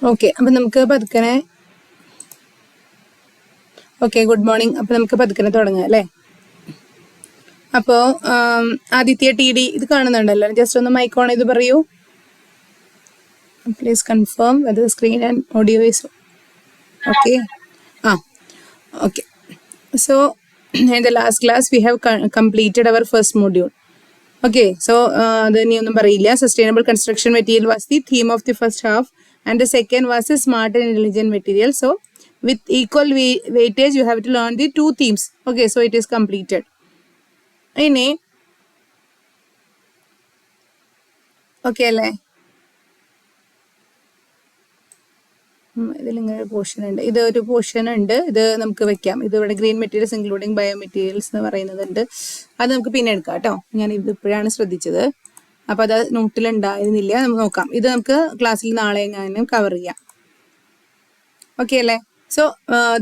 Okay, അപ്പം നമുക്ക് പതുക്കനെ good morning. അപ്പം നമുക്ക് പതുക്കനെ തുടങ്ങാം അല്ലേ? അപ്പോൾ ആദിത്യ TD ഇത് കാണുന്നുണ്ടല്ലോ, ജസ്റ്റ് ഒന്ന് മൈക്ക് ഓൺ ചെയ്ത് പറയൂ. Please confirm whether screen and audio is okay. Okay. So in the last class we have completed our first module. Okay, so sustainable construction material was the theme of the first half, and the second was a smart and intelligent material. So with equal weightage you have to learn the two themes. Okay, so it is completed. Okay അല്ലേ? ഇതിലിങ്ങനെ portion ഉണ്ട്, ഇതൊരു portion ഉണ്ട്, ഇത് നമുക്ക് വെക്കാം. ഇത് ഇവിടെ green materials including bio materials എന്ന് പറയുന്നതുണ്ട്. അത് നമുക്ക് പിന്നെ എടുക്കാം കേട്ടോ. ഞാൻ ഇത് ഇപ്പോഴാണ് ശ്രദ്ധിച്ചത്, അപ്പോൾ അത് നോട്ടിലുണ്ടായിരുന്നില്ല. നമുക്ക് നോക്കാം. ഇത് നമുക്ക് ക്ലാസ്സിൽ നാളെ എങ്ങാനും കവർ ചെയ്യാം. ഓക്കെ അല്ലേ? So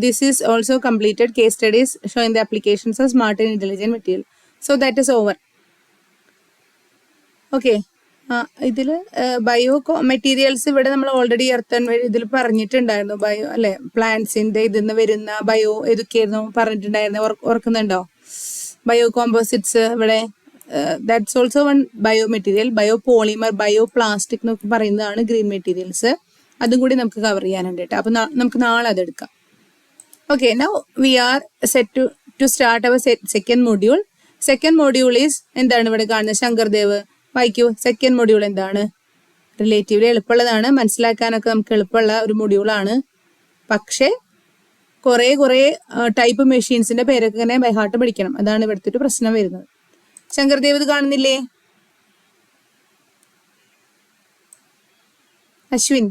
this is also completed case studies showing the applications of smart and intelligent material. So that is over. Okay, ഇതിൽ ബയോ മെറ്റീരിയൽസ് ഇവിടെ നമ്മൾ ഓൾറെഡി ഇതിൽ പറഞ്ഞിട്ടുണ്ടായിരുന്നു. ബയോ അല്ലെ, പ്ലാന്റ്സിന്റെ ഇതിന്ന് വരുന്ന ബയോ ഏതൊക്കെയായിരുന്നു പറഞ്ഞിട്ടുണ്ടായിരുന്നു, ഓർക്കുന്നുണ്ടോ? ബയോ കോമ്പോസിറ്റ്സ് ഇവിടെ, that's also one bio material. Bio polymer, bio plastic എന്നൊക്കെ പറയുന്നതാണ് ഗ്രീൻ മെറ്റീരിയൽസ്. അതും കൂടി നമുക്ക് കവർ ചെയ്യാനുണ്ട് കേട്ടോ. അപ്പൊ നമുക്ക് നാളെ അതെടുക്കാം. Okay, now we are set to start our second module. Second module is എന്താണ് ഇവിടെ കാണുന്നത്? ശങ്കർദേവ് വായിക്കൂ. സെക്കൻഡ് മൊഡ്യൂൾ എന്താണ്? റിലേറ്റീവ്ലി എളുപ്പമുള്ളതാണ്, മനസ്സിലാക്കാനൊക്കെ നമുക്ക് എളുപ്പമുള്ള ഒരു മൊഡ്യൂളാണ്. പക്ഷേ കുറേ ടൈപ്പ് മെഷീൻസിന്റെ പേരൊക്കെ ഇങ്ങനെ ബൈഹാർട്ട് പഠിക്കണം. അതാണ് ഇവിടുത്തെ ഒരു പ്രശ്നം വരുന്നത്. ശങ്കർദേവ് ഇത് കാണുന്നില്ലേ? അശ്വിൻ,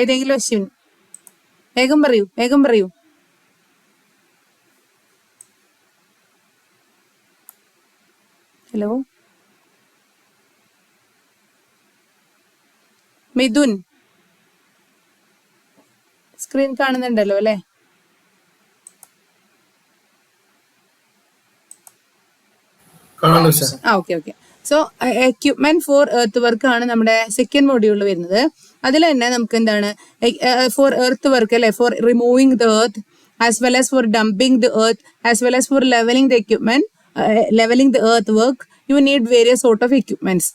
ഏതെങ്കിലും അശ്വിൻ വേഗം പറയൂ. ഹലോ മിഥുൻ, സ്ക്രീൻ കാണുന്നുണ്ടല്ലോ അല്ലേ? Okay. So equipment for earth work ആണ് നമ്മുടെ സെക്കൻഡ് മൊഡ്യൂളിൽ വരുന്നത്. അതിൽ തന്നെ നമുക്ക് എന്താണ് ഫോർ എർത്ത് വർക്ക് അല്ലെ, for removing the earth as well as for dumping the earth as well as for levelling the equipment, levelling the earth work you need various sort of equipments.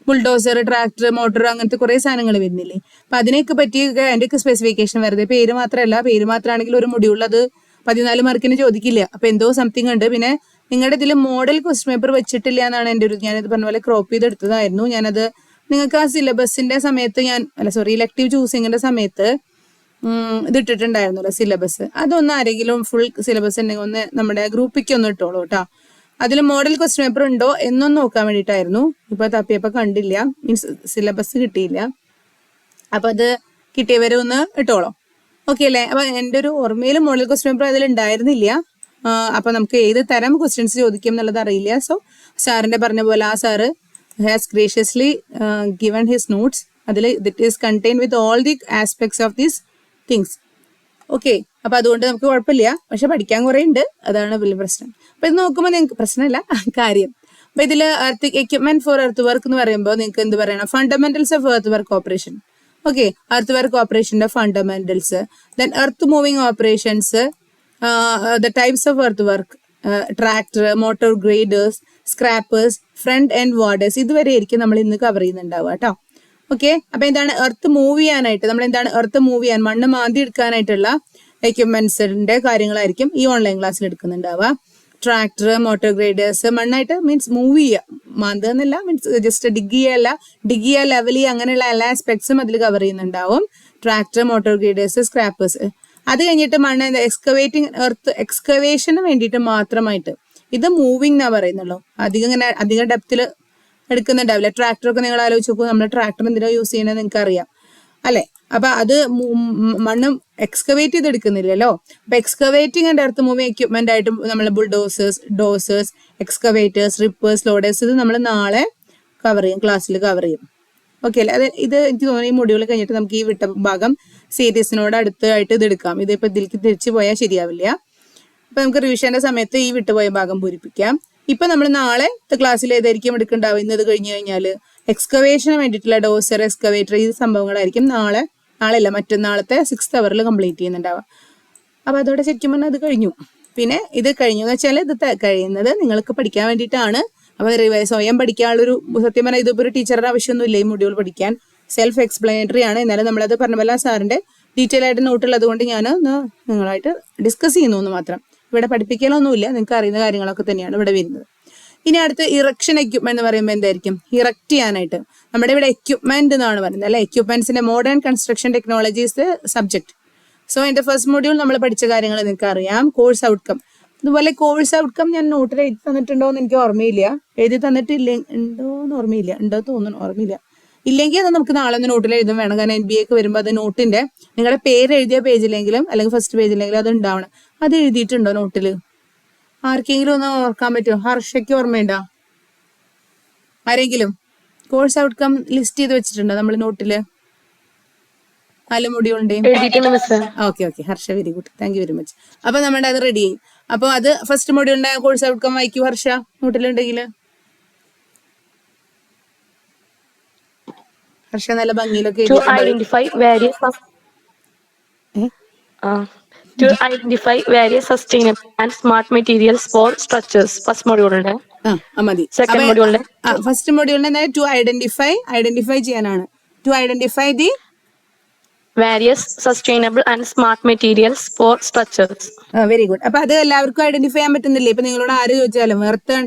Bulldozer, tractor, motor, അങ്ങനത്തെ കുറെ സാധനങ്ങൾ വരുന്നില്ലേ? അപ്പൊ അതിനൊക്കെ പറ്റിയൊക്കെ അതിൻ്റെയൊക്കെ specification വെറുതെ പേര് മാത്രമാണെങ്കിൽ ഒരു മൊഡ്യൂളിൽ അത് 14 മാർക്കിന് ചോദിക്കില്ല. അപ്പൊ എന്തോ സംതിങ് ഉണ്ട്. പിന്നെ നിങ്ങളുടെ ഇതിൽ മോഡൽ ക്വസ്റ്റ്യൻ പേപ്പർ വെച്ചിട്ടില്ല എന്നാണ് എൻ്റെ ഒരു, ഞാനിത് പറഞ്ഞ പോലെ ക്രോപ്പ് ചെയ്തെടുത്തതായിരുന്നു. ഞാനത് നിങ്ങൾക്ക് ആ സിലബസിന്റെ സമയത്ത് ഇലക്ടീവ് ചൂസിങ്ങിന്റെ സമയത്ത് ഇത് ഇട്ടിട്ടുണ്ടായിരുന്നല്ലോ സിലബസ്. അതൊന്ന് ആരെങ്കിലും ഫുൾ സിലബസ് ഉണ്ടെങ്കിൽ ഒന്ന് നമ്മുടെ ഗ്രൂപ്പിലേക്ക് ഒന്ന് ഇട്ടോളൂ കേട്ടോ. അതിൽ മോഡൽ ക്വസ്റ്റ്യൻ പേപ്പർ ഉണ്ടോ എന്നൊന്ന് നോക്കാൻ വേണ്ടിയിട്ടായിരുന്നു. ഇപ്പൊ തപ്പിയപ്പോ കണ്ടില്ല, മീൻസ് സിലബസ് കിട്ടിയില്ല. അപ്പൊ അത് കിട്ടിയവരെ ഒന്ന് ഇട്ടോളൂ. ഓക്കെ അല്ലേ? അപ്പൊ എൻ്റെ ഒരു ഓർമ്മയിൽ മോഡൽ ക്വസ്റ്റ്യൻ പേപ്പർ അതിൽ ഉണ്ടായിരുന്നില്ല. അപ്പൊ നമുക്ക് ഏത് തരം ക്വസ്റ്റ്യൻസ് ചോദിക്കും എന്നുള്ളത് അറിയില്ല. സോ സാറിന്റെ പറഞ്ഞ പോലെ ആ sir has graciously given his notes. അതിൽ it is contain with all the aspects of these things. Okay, അപ്പൊ അതുകൊണ്ട് നമുക്ക് കുഴപ്പമില്ല. പക്ഷെ പഠിക്കാൻ കുറെ ഉണ്ട്, അതാണ് വലിയ പ്രശ്നം. അപ്പൊ ഇത് നോക്കുമ്പോൾ നിങ്ങൾക്ക് പ്രശ്നമില്ല കാര്യം. അപ്പൊ ഇതിൽ എക്യുപ്മെന്റ് ഫോർ എർത്ത് വർക്ക് എന്ന് പറയുമ്പോൾ നിങ്ങൾക്ക് എന്ത് പറയണം? Fundamentals of earth work operation. Okay, earth work ഓപ്പറേഷന്റെ fundamentals. Then earth moving operations, the types of earth work, tractor, motor graders, scrapers, front and warders. ഇതുവരെ ആയിരിക്കും നമ്മൾ ഇന്ന് കവർ ചെയ്യുന്നുണ്ടാവുക കേട്ടോ. ഓക്കെ, അപ്പൊ എന്താണ് എർത്ത് മൂവ് ചെയ്യാനായിട്ട്, എർത്ത് മൂവ് ചെയ്യാൻ, മണ്ണ് മാന്തി എടുക്കാനായിട്ടുള്ള എക്യുപ്മെന്റ്സിന്റെ കാര്യങ്ങളായിരിക്കും ഈ ഓൺലൈൻ ക്ലാസ്സിൽ എടുക്കുന്നുണ്ടാവുക. ട്രാക്ടർ, മോട്ടോർ ഗ്രേഡേഴ്സ്, മണ്ണായിട്ട് മീൻസ് മൂവ് ചെയ്യുക, മാന്തുക എന്നല്ല, മീൻസ് ജസ്റ്റ് ഡിഗ് ചെയ്യുക, ലെവൽ ചെയ്യുക, അങ്ങനെയുള്ള എല്ലാ ആസ്പെക്ട്സും അതിൽ കവർ ചെയ്യുന്നുണ്ടാവും. Tractor, motor graders, scrapers. അത് കഴിഞ്ഞിട്ട് മണ്ണ് എർത്ത് എക്സ്കവേഷന് വേണ്ടിയിട്ട് മാത്രമായിട്ട്. ഇത് മൂവിങ് എന്നാ പറയുന്നുള്ളൂ. അധികം ഡെപ്തിൽ എടുക്കുന്നുണ്ടാവില്ല. ട്രാക്ടറൊക്കെ നിങ്ങൾ ആലോചിച്ച് നോക്കൂ, നമ്മൾ ട്രാക്ടർ എന്തിനാ യൂസ് ചെയ്യണമെന്ന് നിങ്ങൾക്ക് അറിയാം അല്ലെ? അപ്പൊ അത് മണ്ണ് എക്സ്കവേറ്റ് ചെയ്തെടുക്കുന്നില്ലല്ലോ. അപ്പൊ excavating and earth moving equipment ആയിട്ട് നമ്മൾ ഡോസേഴ്സ്, എക്സ്കവേറ്റേഴ്സ്, റിപ്പേഴ്സ്, ലോഡേഴ്സ്, ഇത് നമ്മൾ നാളെ ക്ലാസ്സിൽ കവർ ചെയ്യും. ഓക്കെ അല്ലേ? ഇത് എനിക്ക് തോന്നുന്നു ഈ മൊഡ്യൂൾ കഴിഞ്ഞിട്ട് നമുക്ക് ഈ വിട്ട ഭാഗം സീരീസിനോട് അടുത്തായിട്ട് ഇത് എടുക്കാം. ഇതിപ്പോ ഇതിലേക്ക് തിരിച്ചു പോയാൽ ശരിയാവില്ല. അപ്പൊ നമുക്ക് റിവിഷന്റെ സമയത്ത് ഈ വിട്ടുപോയ ഭാഗം പൂരിപ്പിക്കാം. ഇപ്പൊ നമ്മൾ നാളത്തെ ക്ലാസ്സിൽ ഏതായിരിക്കും എടുക്കണ്ടാവും? ഇന്നത് കഴിഞ്ഞു കഴിഞ്ഞാൽ എക്സ്കവേഷന് വേണ്ടിയിട്ടുള്ള ഡോസർ, എക്സ്കവേറ്റർ, ഈ സംഭവങ്ങളായിരിക്കും നാളെയല്ല മറ്റന്നാളത്തെ 6th അവറിൽ കംപ്ലീറ്റ് ചെയ്യുന്നുണ്ടാവുക. അപ്പൊ അതോടെ ശരിക്കും പറഞ്ഞാൽ അത് കഴിഞ്ഞു. പിന്നെ ഇത് കഴിഞ്ഞു എന്ന് വെച്ചാൽ ഇത് കഴിയുന്നത് നിങ്ങൾക്ക് പഠിക്കാൻ വേണ്ടിയിട്ടാണ്. അപ്പൊ സ്വയം പഠിക്കാനുള്ളൊരു, സത്യം പറഞ്ഞാൽ ഇതിപ്പോ ഒരു ടീച്ചറുടെ ആവശ്യമൊന്നുമില്ല ഈ മൊഡ്യൂൾ പഠിക്കാൻ. സെൽഫ് എക്സ്പ്ലനേറ്ററി ആണ്. എന്നാലും നമ്മളത് പറഞ്ഞ പോലെ സാറിന്റെ ഡീറ്റെയിൽ ആയിട്ട് നോട്ടുള്ളത് കൊണ്ട് ഞാൻ നിങ്ങളായിട്ട് ഡിസ്കസ് ചെയ്യുന്നു എന്ന് മാത്രം. ഇവിടെ പഠിപ്പിക്കലൊന്നുമില്ല, നിങ്ങൾക്ക് അറിയുന്ന കാര്യങ്ങളൊക്കെ തന്നെയാണ് ഇവിടെ വരുന്നത്. ഇനി അടുത്ത് ഇറക്ഷൻ എക്യുപ്മെന്റ് എന്ന് പറയുമ്പോൾ എന്തായിരിക്കും? ഇറക്ട് ചെയ്യാനായിട്ട് നമ്മുടെ ഇവിടെ എക്യുപ്മെന്റ് എന്നാണ് പറയുന്നത് അല്ലെ. എക്യുപ്മെന്റ്സിന്റെ modern construction technologies subject. So എന്റെ ഫസ്റ്റ് മൊഡ്യൂൾ നമ്മൾ പഠിച്ച കാര്യങ്ങൾ നിങ്ങൾക്ക് അറിയാം. കോഴ്സ് ഔട്ട്കം, അതുപോലെ കോഴ്സ് ഔട്ട്കം ഞാൻ നോട്ടിൽ എഴുതി തന്നിട്ടുണ്ടോ എന്ന് എനിക്ക് ഓർമ്മയില്ല. എഴുതി തന്നിട്ടില്ല, ഉണ്ടോന്ന് ഓർമ്മയില്ല, ഉണ്ടോ തോന്നുന്നു, ഓർമ്മയില്ല. ഇല്ലെങ്കിൽ അത് നമുക്ക് നാളെ ഒന്ന് നോട്ടിൽ എഴുതും വേണം. കാരണം NBA ഒക്കെ വരുമ്പോൾ അത് നോട്ടിന്റെ നിങ്ങളുടെ പേര് എഴുതിയ പേജിലെങ്കിലും അല്ലെങ്കിൽ ഫസ്റ്റ് പേജിലെങ്കിലും അത് ഉണ്ടാവണം. അത് എഴുതിയിട്ടുണ്ടോ നോട്ടില്? ആർക്കെങ്കിലും ഒന്ന് ഓർക്കാൻ പറ്റുമോ? ഹർഷയ്ക്ക് ഓർമ്മയുണ്ടോ? ആരെങ്കിലും കോഴ്സ് ഔട്ട്കം ലിസ്റ്റ് ചെയ്ത് വെച്ചിട്ടുണ്ടോ നമ്മൾ നോട്ടില്? 4 മൊഡ്യൂളിന്റെയും. Okay, Harsha, very good, thank you very much. അപ്പൊ നമ്മുടെ അത് റെഡി ആയി. അപ്പൊ അത് ഫസ്റ്റ് മൊഡ്യൂളിന്റെ കോഴ്സ് ഔട്ട്കം വായിക്കൂ ഹർഷ, നോട്ടിലുണ്ടെങ്കിൽ. ഹർഷ നല്ല ഭംഗിയിലൊക്കെ To identify various sustainable and smart materials for structures. First module ഉണ്ട്. മതി. Second module ഉണ്ട്. ഫസ്റ്റ് മൊഡ്യൂളിന്റെ ടു ഐഡന്റിഫൈ ചെയ്യാനാണ്. To identify the various sustainable and smart materials for structures. Very good. അപ്പൊ അത് എല്ലാവർക്കും ഐഡന്റിഫൈ ചെയ്യാൻ പറ്റുന്നില്ലേ? ഇപ്പൊ നിങ്ങളോട് ആര് ചോദിച്ചാലും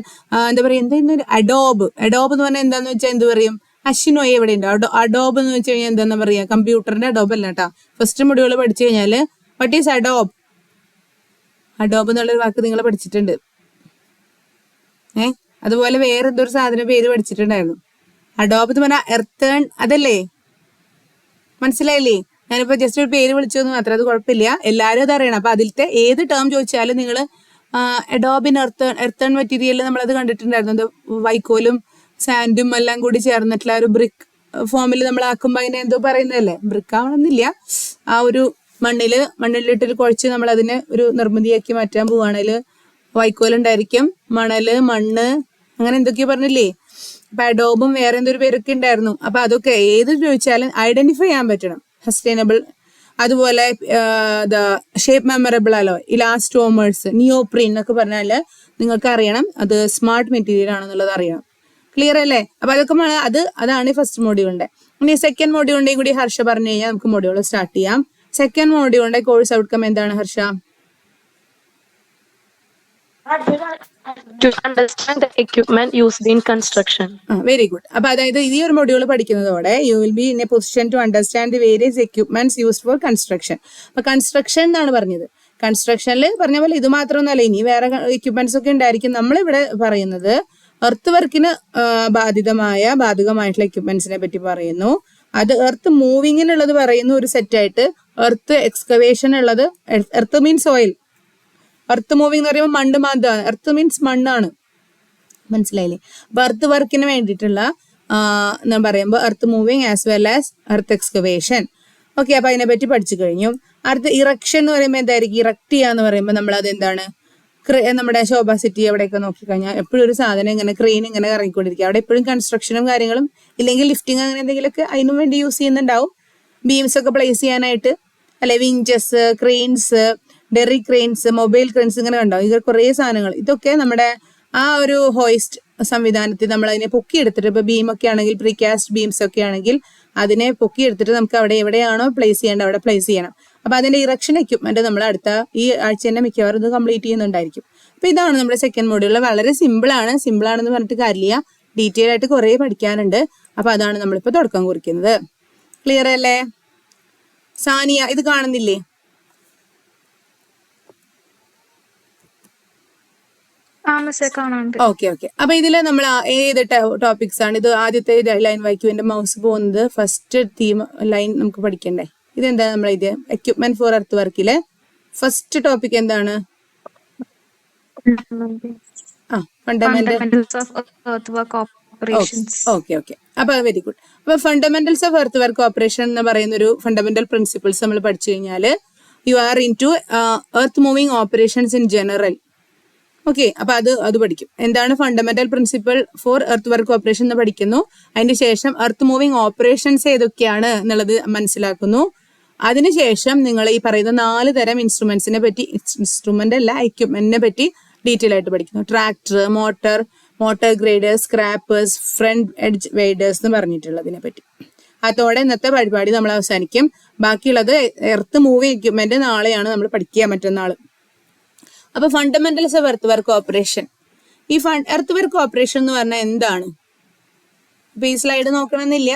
എന്താ പറയാ, എന്താ അഡോബ് എന്ന് പറഞ്ഞാൽ എന്താന്ന് വെച്ചാൽ എന്ത് പറയും? അശ്വിനോയ് എവിടെ ഉണ്ട്? അഡോബ് എന്ന് വെച്ച് കഴിഞ്ഞാൽ എന്താ പറയാ? കമ്പ്യൂട്ടറിന്റെ അഡോബ് അല്ല കേട്ടാ. ഫസ്റ്റ് മൊഡ്യൂൾ പഠിച്ചു കഴിഞ്ഞാല് വാട്ട് ഈസ് അഡോബ് എന്നുള്ളൊരു വാക്ക് നിങ്ങൾ പഠിച്ചിട്ടുണ്ട്. അതുപോലെ വേറെ എന്തോ ഒരു സാധനം പേര് പഠിച്ചിട്ടുണ്ടായിരുന്നു. അഡോബ് എന്ന് പറഞ്ഞാൽ എർത്തേൺ, അതല്ലേ? മനസ്സിലായില്ലേ? ഞാനിപ്പോ ജസ്റ്റ് ഒരു പേര് വിളിച്ചെന്ന് മാത്രം, അത് കുഴപ്പമില്ല, എല്ലാവരും അത് അറിയണം. അപ്പൊ അതിലത്തെ ഏത് ടേം ചോദിച്ചാലും നിങ്ങൾ അഡോബിൻ എർത്തേൺ മെറ്റീരിയൽ നമ്മളത് കണ്ടിട്ടുണ്ടായിരുന്നു. വൈക്കോലും സാൻഡും എല്ലാം കൂടി ചേർന്നിട്ടുള്ള ഒരു ബ്രിക്ക് ഫോമിൽ നമ്മൾ ആക്കുമ്പോൾ അതിനെ എന്തോ പറയുന്നതല്ലേ? ബ്രിക്ക് ആവണമെന്നില്ല, ആ ഒരു മണ്ണിലിട്ട് കുഴച്ച് നമ്മൾ അതിനെ ഒരു നിർമ്മിതിയാക്കി മാറ്റാൻ പോവാണെങ്കിൽ വൈക്കോലുണ്ടായിരിക്കും, മണ്ണ്, അങ്ങനെ എന്തൊക്കെയോ പറഞ്ഞില്ലേ? അപ്പൊ അഡോബും വേറെ എന്തൊരു പേരൊക്കെ ഉണ്ടായിരുന്നു. അപ്പൊ അതൊക്കെ ഏത് ചോദിച്ചാലും ഐഡന്റിഫൈ ചെയ്യാൻ പറ്റണം. സസ്റ്റൈനബിൾ, അതുപോലെ shape memorable hello, elastomers, neoprene എന്നൊക്കെ പറഞ്ഞാൽ നിങ്ങൾക്ക് അറിയണം അത് സ്മാർട്ട് മെറ്റീരിയൽ ആണെന്നുള്ളത് അറിയണം. ക്ലിയർ അല്ലേ? അപ്പൊ അതൊക്കെ അതാണ് ഫസ്റ്റ് മോഡ്യൂളിന്റെ. ഇനി സെക്കൻഡ് മോഡ്യൂളിന്റെയും കൂടി ഹർഷ പറഞ്ഞു കഴിഞ്ഞാൽ നമുക്ക് മോഡ്യൂൾ സ്റ്റാർട്ട് ചെയ്യാം. സെക്കൻഡ് മോഡ്യൂളിന്റെ കോഴ്സ് ഔട്ട്കം എന്താണ് Harsha? To understand the equipment used in construction. Very good. അപ്പൊ അതായത് ഈ ഒരു മൊഡ്യൂൾ പഠിക്കുന്നതോടെ you will be in a position to understand the various equipments used for construction. അപ്പൊ കൺസ്ട്രക്ഷൻ എന്നാണ് പറഞ്ഞത്. കൺസ്ട്രക്ഷനിൽ പറഞ്ഞ പോലെ ഇത് മാത്രമൊന്നുമല്ല, ഇനി വേറെ എക്യുപ്മെന്റ്സ് ഒക്കെ ഉണ്ടായിരിക്കും. നമ്മളിവിടെ പറയുന്നത് എർത്ത് വർക്കിന് ബാധകമായിട്ടുള്ള എക്യുപ്മെന്റ്സിനെ പറ്റി പറയുന്നു. അത് എർത്ത് മൂവിങ്ങിനുള്ളത് പറയുന്നു ഒരു സെറ്റായിട്ട്. എർത്ത് എക്സ്കവേഷൻ ഉള്ളത്, earth means soil, earth moving എന്ന് പറയുമ്പോൾ മണ്ണ് മാന്താണ്, എർത്ത് മീൻസ് മണ്ണാണ്, മനസ്സിലായില്ലേ? അപ്പൊ എർത്ത് വർക്കിന് വേണ്ടിയിട്ടുള്ള എന്ന് പറയുമ്പോൾ earth moving as well as earth excavation. Okay, അപ്പൊ അതിനെ പറ്റി പഠിച്ചു കഴിഞ്ഞു. അടുത്ത ഇറക്ഷൻ എന്ന് പറയുമ്പോൾ എന്തായിരിക്കും? ഇറക്ട് ചെയ്യാന്ന് പറയുമ്പോൾ നമ്മൾ അത് എന്താണ്? നമ്മുടെ ശോഭ സിറ്റി എവിടെയൊക്കെ നോക്കിക്കഴിഞ്ഞാൽ എപ്പോഴും ഒരു സാധനം ഇങ്ങനെ ക്രെയിൻ ഇങ്ങനെ ഇറങ്ങിക്കൊണ്ടിരിക്കുക. അവിടെ എപ്പോഴും കൺസ്ട്രക്ഷനും കാര്യങ്ങളും ഇല്ലെങ്കിൽ ലിഫ്റ്റിംഗ് അങ്ങനെ എന്തെങ്കിലുമൊക്കെ അതിനും വേണ്ടി യൂസ് ചെയ്യുന്നുണ്ടാവും. ബീംസ് ഒക്കെ പ്ലേസ് ചെയ്യാനായിട്ട് അല്ലെ, winches, cranes, derrick cranes, mobile cranes, ഇങ്ങനെ ഉണ്ടാവും. ഇത് കുറേ സാധനങ്ങൾ. ഇതൊക്കെ നമ്മുടെ ആ ഒരു ഹോയിസ്റ്റ് സംവിധാനത്തിൽ നമ്മൾ അതിനെ പൊക്കിയെടുത്തിട്ട്, ഇപ്പൊ ബീമൊക്കെ ആണെങ്കിൽ, പ്രീകാസ്റ്റ് ബീംസ് ഒക്കെ ആണെങ്കിൽ അതിനെ പൊക്കിയെടുത്തിട്ട് നമുക്ക് അവിടെ എവിടെയാണോ പ്ലേസ് ചെയ്യേണ്ടത് അവിടെ പ്ലേസ് ചെയ്യണം. അപ്പൊ അതിന്റെ ഇറക്ഷൻ എക്യുപ്മെന്റ് നമ്മൾ അടുത്ത ഈ ആഴ്ച തന്നെ മിക്കവാറും ഇത് കംപ്ലീറ്റ് ചെയ്യുന്നുണ്ടായിരിക്കും. അപ്പൊ ഇതാണ് നമ്മുടെ സെക്കൻഡ് മോഡ്യൂൾ. വളരെ സിമ്പിൾ ആണെന്ന് പറഞ്ഞിട്ട് കാര്യമില്ല, ഡീറ്റെയിൽ ആയിട്ട് കുറെ പഠിക്കാനുണ്ട്. അപ്പൊ അതാണ് നമ്മളിപ്പോ തുടക്കം കുറിക്കുന്നത്. ക്ലിയർ അല്ലേ? സാനിയ ഇത് കാണുന്നില്ലേ? ഓക്കെ. അപ്പൊ ഇതില് നമ്മൾ ഏത് ടോപ്പിക്സ് ആണ് ഇത്? ആദ്യത്തെ ലൈൻ വായിക്കും. എന്റെ മൗസ് പോകുന്നത് ഫസ്റ്റ് തീം ലൈൻ നമുക്ക് പഠിക്കണ്ടേ? ഇതെന്താ നമ്മൾ ഇത് എക്യുപ്മെന്റ് ഫോർ എർത്ത് വർക്കിലെ ഫസ്റ്റ് ടോപ്പിക് എന്താണ്? Fundamentals of earth work operations. Okay. അപ്പൊ വെരി ഗുഡ്. അപ്പൊ fundamentals of earth work operation എന്ന് പറയുന്ന ഒരു ഫണ്ടമെന്റൽ പ്രിൻസിപ്പിൾസ് നമ്മൾ പഠിച്ചു കഴിഞ്ഞാൽ you are in to earth moving operations in general. Okay, അപ്പൊ അത് പഠിക്കും. എന്താണ് fundamental principle for earth work operation എന്ന് പഠിക്കുന്നു. അതിന് ശേഷം എർത്ത് മൂവിങ് ഓപ്പറേഷൻസ് ഏതൊക്കെയാണ് എന്നുള്ളത് മനസ്സിലാക്കുന്നു. അതിനുശേഷം നിങ്ങൾ ഈ പറയുന്ന 4 തരം ഇൻസ്ട്രുമെന്റ്സിനെ പറ്റി, ഇൻസ്ട്രുമെന്റ് അല്ല എക്യുപ്മെന്റിനെ പറ്റി ഡീറ്റെയിൽ ആയിട്ട് പഠിക്കുന്നു. Tractor, motor graders, scrapers, front edge waders എന്ന് പറഞ്ഞിട്ടുള്ളതിനെ പറ്റി. അതോടെ ഇന്നത്തെ പരിപാടി നമ്മൾ അവസാനിക്കും. ബാക്കിയുള്ളത് എർത്ത് മൂവിങ് എക്യുപ്മെന്റ് നാളെയാണ് നമ്മൾ പഠിക്കുക, മറ്റന്നാൾ. അപ്പൊ fundamentals of earth work operation. ഈ എർത്ത് വർക്ക് ഓപ്പറേഷൻ എന്ന് പറഞ്ഞാൽ എന്താണ്? ഇപ്പൊ ഈ സ്ലൈഡ് നോക്കണമെന്നില്ല,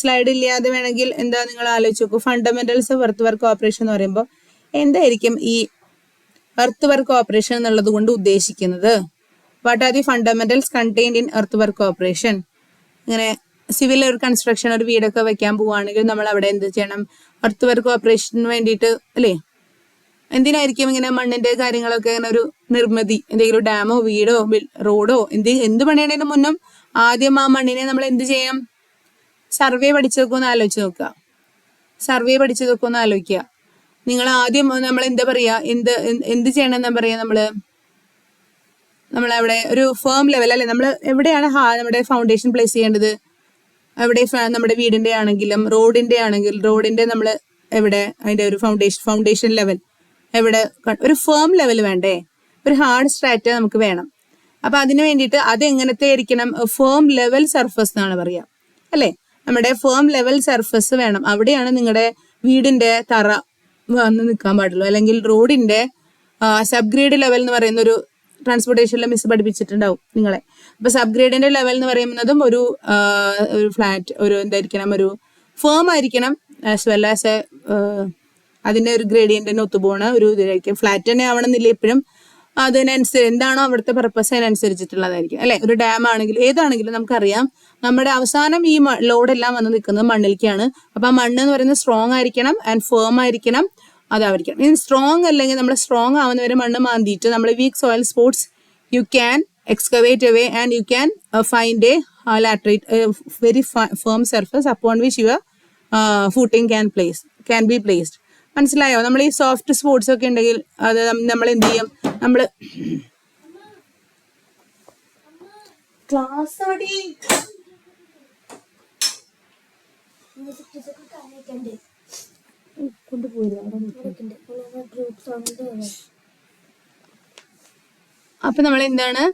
സ്ലൈഡ് ഇല്ലാതെ വേണമെങ്കിൽ എന്താ നിങ്ങൾ ആലോചിച്ച് നോക്കൂ. Fundamentals of earth work operation എന്ന് പറയുമ്പോൾ എന്തായിരിക്കും ഈ എർത്ത് വർക്ക് ഓപ്പറേഷൻ എന്നുള്ളത് കൊണ്ട് ഉദ്ദേശിക്കുന്നത്? What are the fundamentals contained in earth work operation? ഇങ്ങനെ സിവിൽ ഒരു കൺസ്ട്രക്ഷൻ, ഒരു വീടൊക്കെ വെക്കാൻ പോവുകയാണെങ്കിൽ നമ്മൾ അവിടെ എന്ത് ചെയ്യണം? എർത്ത് വർക്ക് ഓപ്പറേഷന് വേണ്ടിയിട്ട് അല്ലേ? എന്തിനായിരിക്കും ഇങ്ങനെ മണ്ണിന്റെ കാര്യങ്ങളൊക്കെ ഇങ്ങനെ ഒരു നിർമ്മിതി, എന്തെങ്കിലും ഡാമോ വീടോ റോഡോ എന്ത് പണിയണതിന് മുന്നും ആദ്യം ആ മണ്ണിനെ നമ്മൾ എന്ത് ചെയ്യാം? സർവേ പഠിച്ചു നോക്കുമെന്ന് ആലോചിച്ച് നോക്കുക. സർവേ പഠിച്ചു നോക്കുമെന്ന് ആലോചിക്കുക. നിങ്ങൾ ആദ്യം നമ്മൾ എന്താ പറയാ, എന്ത് ചെയ്യണം എന്നാ പറയാ? നമ്മളവിടെ ഒരു ഫേം ലെവൽ അല്ലെ, നമ്മൾ എവിടെയാണ് നമ്മുടെ ഫൗണ്ടേഷൻ പ്ലേസ് ചെയ്യേണ്ടത്? എവിടെ? നമ്മുടെ വീടിന്റെ ആണെങ്കിലും റോഡിന്റെ നമ്മൾ എവിടെ അതിന്റെ ഒരു ഫൗണ്ടേഷൻ ലെവൽ എവിടെ? ഒരു ഫേം ലെവൽ വേണ്ടേ? ഒരു ഹാർഡ് സ്ട്രാറ്റ നമുക്ക് വേണം. അപ്പൊ അതിന് വേണ്ടിയിട്ട് അത് എങ്ങനത്തെ ആയിരിക്കണം? ഫേം ലെവൽ സർഫസ് എന്നാണ് പറയാ, അല്ലെ? നമ്മുടെ ഫേം ലെവൽ സർഫസ് വേണം. അവിടെയാണ് നിങ്ങളുടെ വീടിന്റെ തറ വന്ന് നിൽക്കാൻ പാടുള്ളൂ. അല്ലെങ്കിൽ റോഡിന്റെ സബ്ഗ്രേഡ് ലെവൽ എന്ന് പറയുന്ന ഒരു ട്രാൻസ്പോർട്ടേഷനിലെ മിസ് പഠിപ്പിച്ചിട്ടുണ്ടാവും നിങ്ങളെ. അപ്പൊ സബ്ഗ്രേഡിന്റെ ലെവൽ എന്ന് പറയുന്നതും ഒരു ഫ്ലാറ്റ്, ഒരു എന്തായിരിക്കണം? ഒരു ഫേം ആയിരിക്കണം. ആസ് വെൽ ആസ് അതിന്റെ ഒരു ഗ്രേഡിയന്റിന് ഒത്തുപോകണ ഒരു ഇതിലായിരിക്കും. ഫ്ലാറ്റ് തന്നെ ആവണമെന്നില്ല എപ്പോഴും. അതിനനുസരിച്ച് എന്താണോ അവിടുത്തെ പർപ്പസ് അതിനനുസരിച്ചിട്ടുള്ളതായിരിക്കും, അല്ലെ? ഒരു ഡാം ആണെങ്കിലും ഏതാണെങ്കിലും നമുക്കറിയാം നമ്മുടെ അവസാനം ഈ ലോഡെല്ലാം വന്ന് നിൽക്കുന്നത് മണ്ണിലേക്കാണ്. അപ്പൊ ആ മണ്ണ് എന്ന് പറയുന്നത് സ്ട്രോങ് ആയിരിക്കണം ആൻഡ് ഫേം ആയിരിക്കണം. അതായിരിക്കണം. ഇനി സ്ട്രോങ് അല്ലെങ്കിൽ നമ്മൾ സ്ട്രോങ് ആവുന്നവരെ മണ്ണ് മാന്തിയിട്ട് നമ്മൾ weak soil spots you can excavate away and you can find a laterite very firm surface upon which your footing can be placed. മനസ്സിലായോ? നമ്മൾ ഈ സോഫ്റ്റ് സ്പോർട്സ് ഒക്കെ ഉണ്ടെങ്കിൽ അത് നമ്മൾ എന്ത് ചെയ്യും? നമ്മൾ ക്ലാസ് അപ്പൊ നമ്മൾ എന്താണ്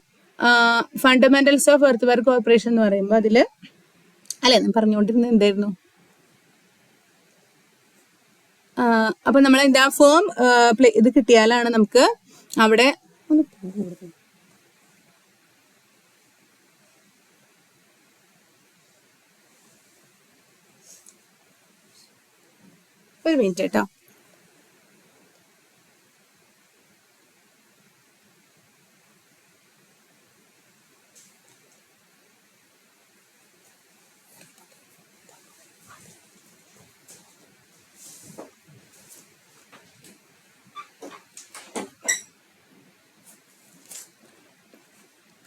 fundamentals of earth work operation എന്ന് പറയുമ്പോൾ അതില് അല്ലെ പറഞ്ഞുകൊണ്ടിരുന്നത് എന്തായിരുന്നു? അപ്പൊ നമ്മൾ എന്താ ഫേം ഇത് കിട്ടിയാലാണ് നമുക്ക് അവിടെ ഒരു മിനിറ്റ് കേട്ടോ.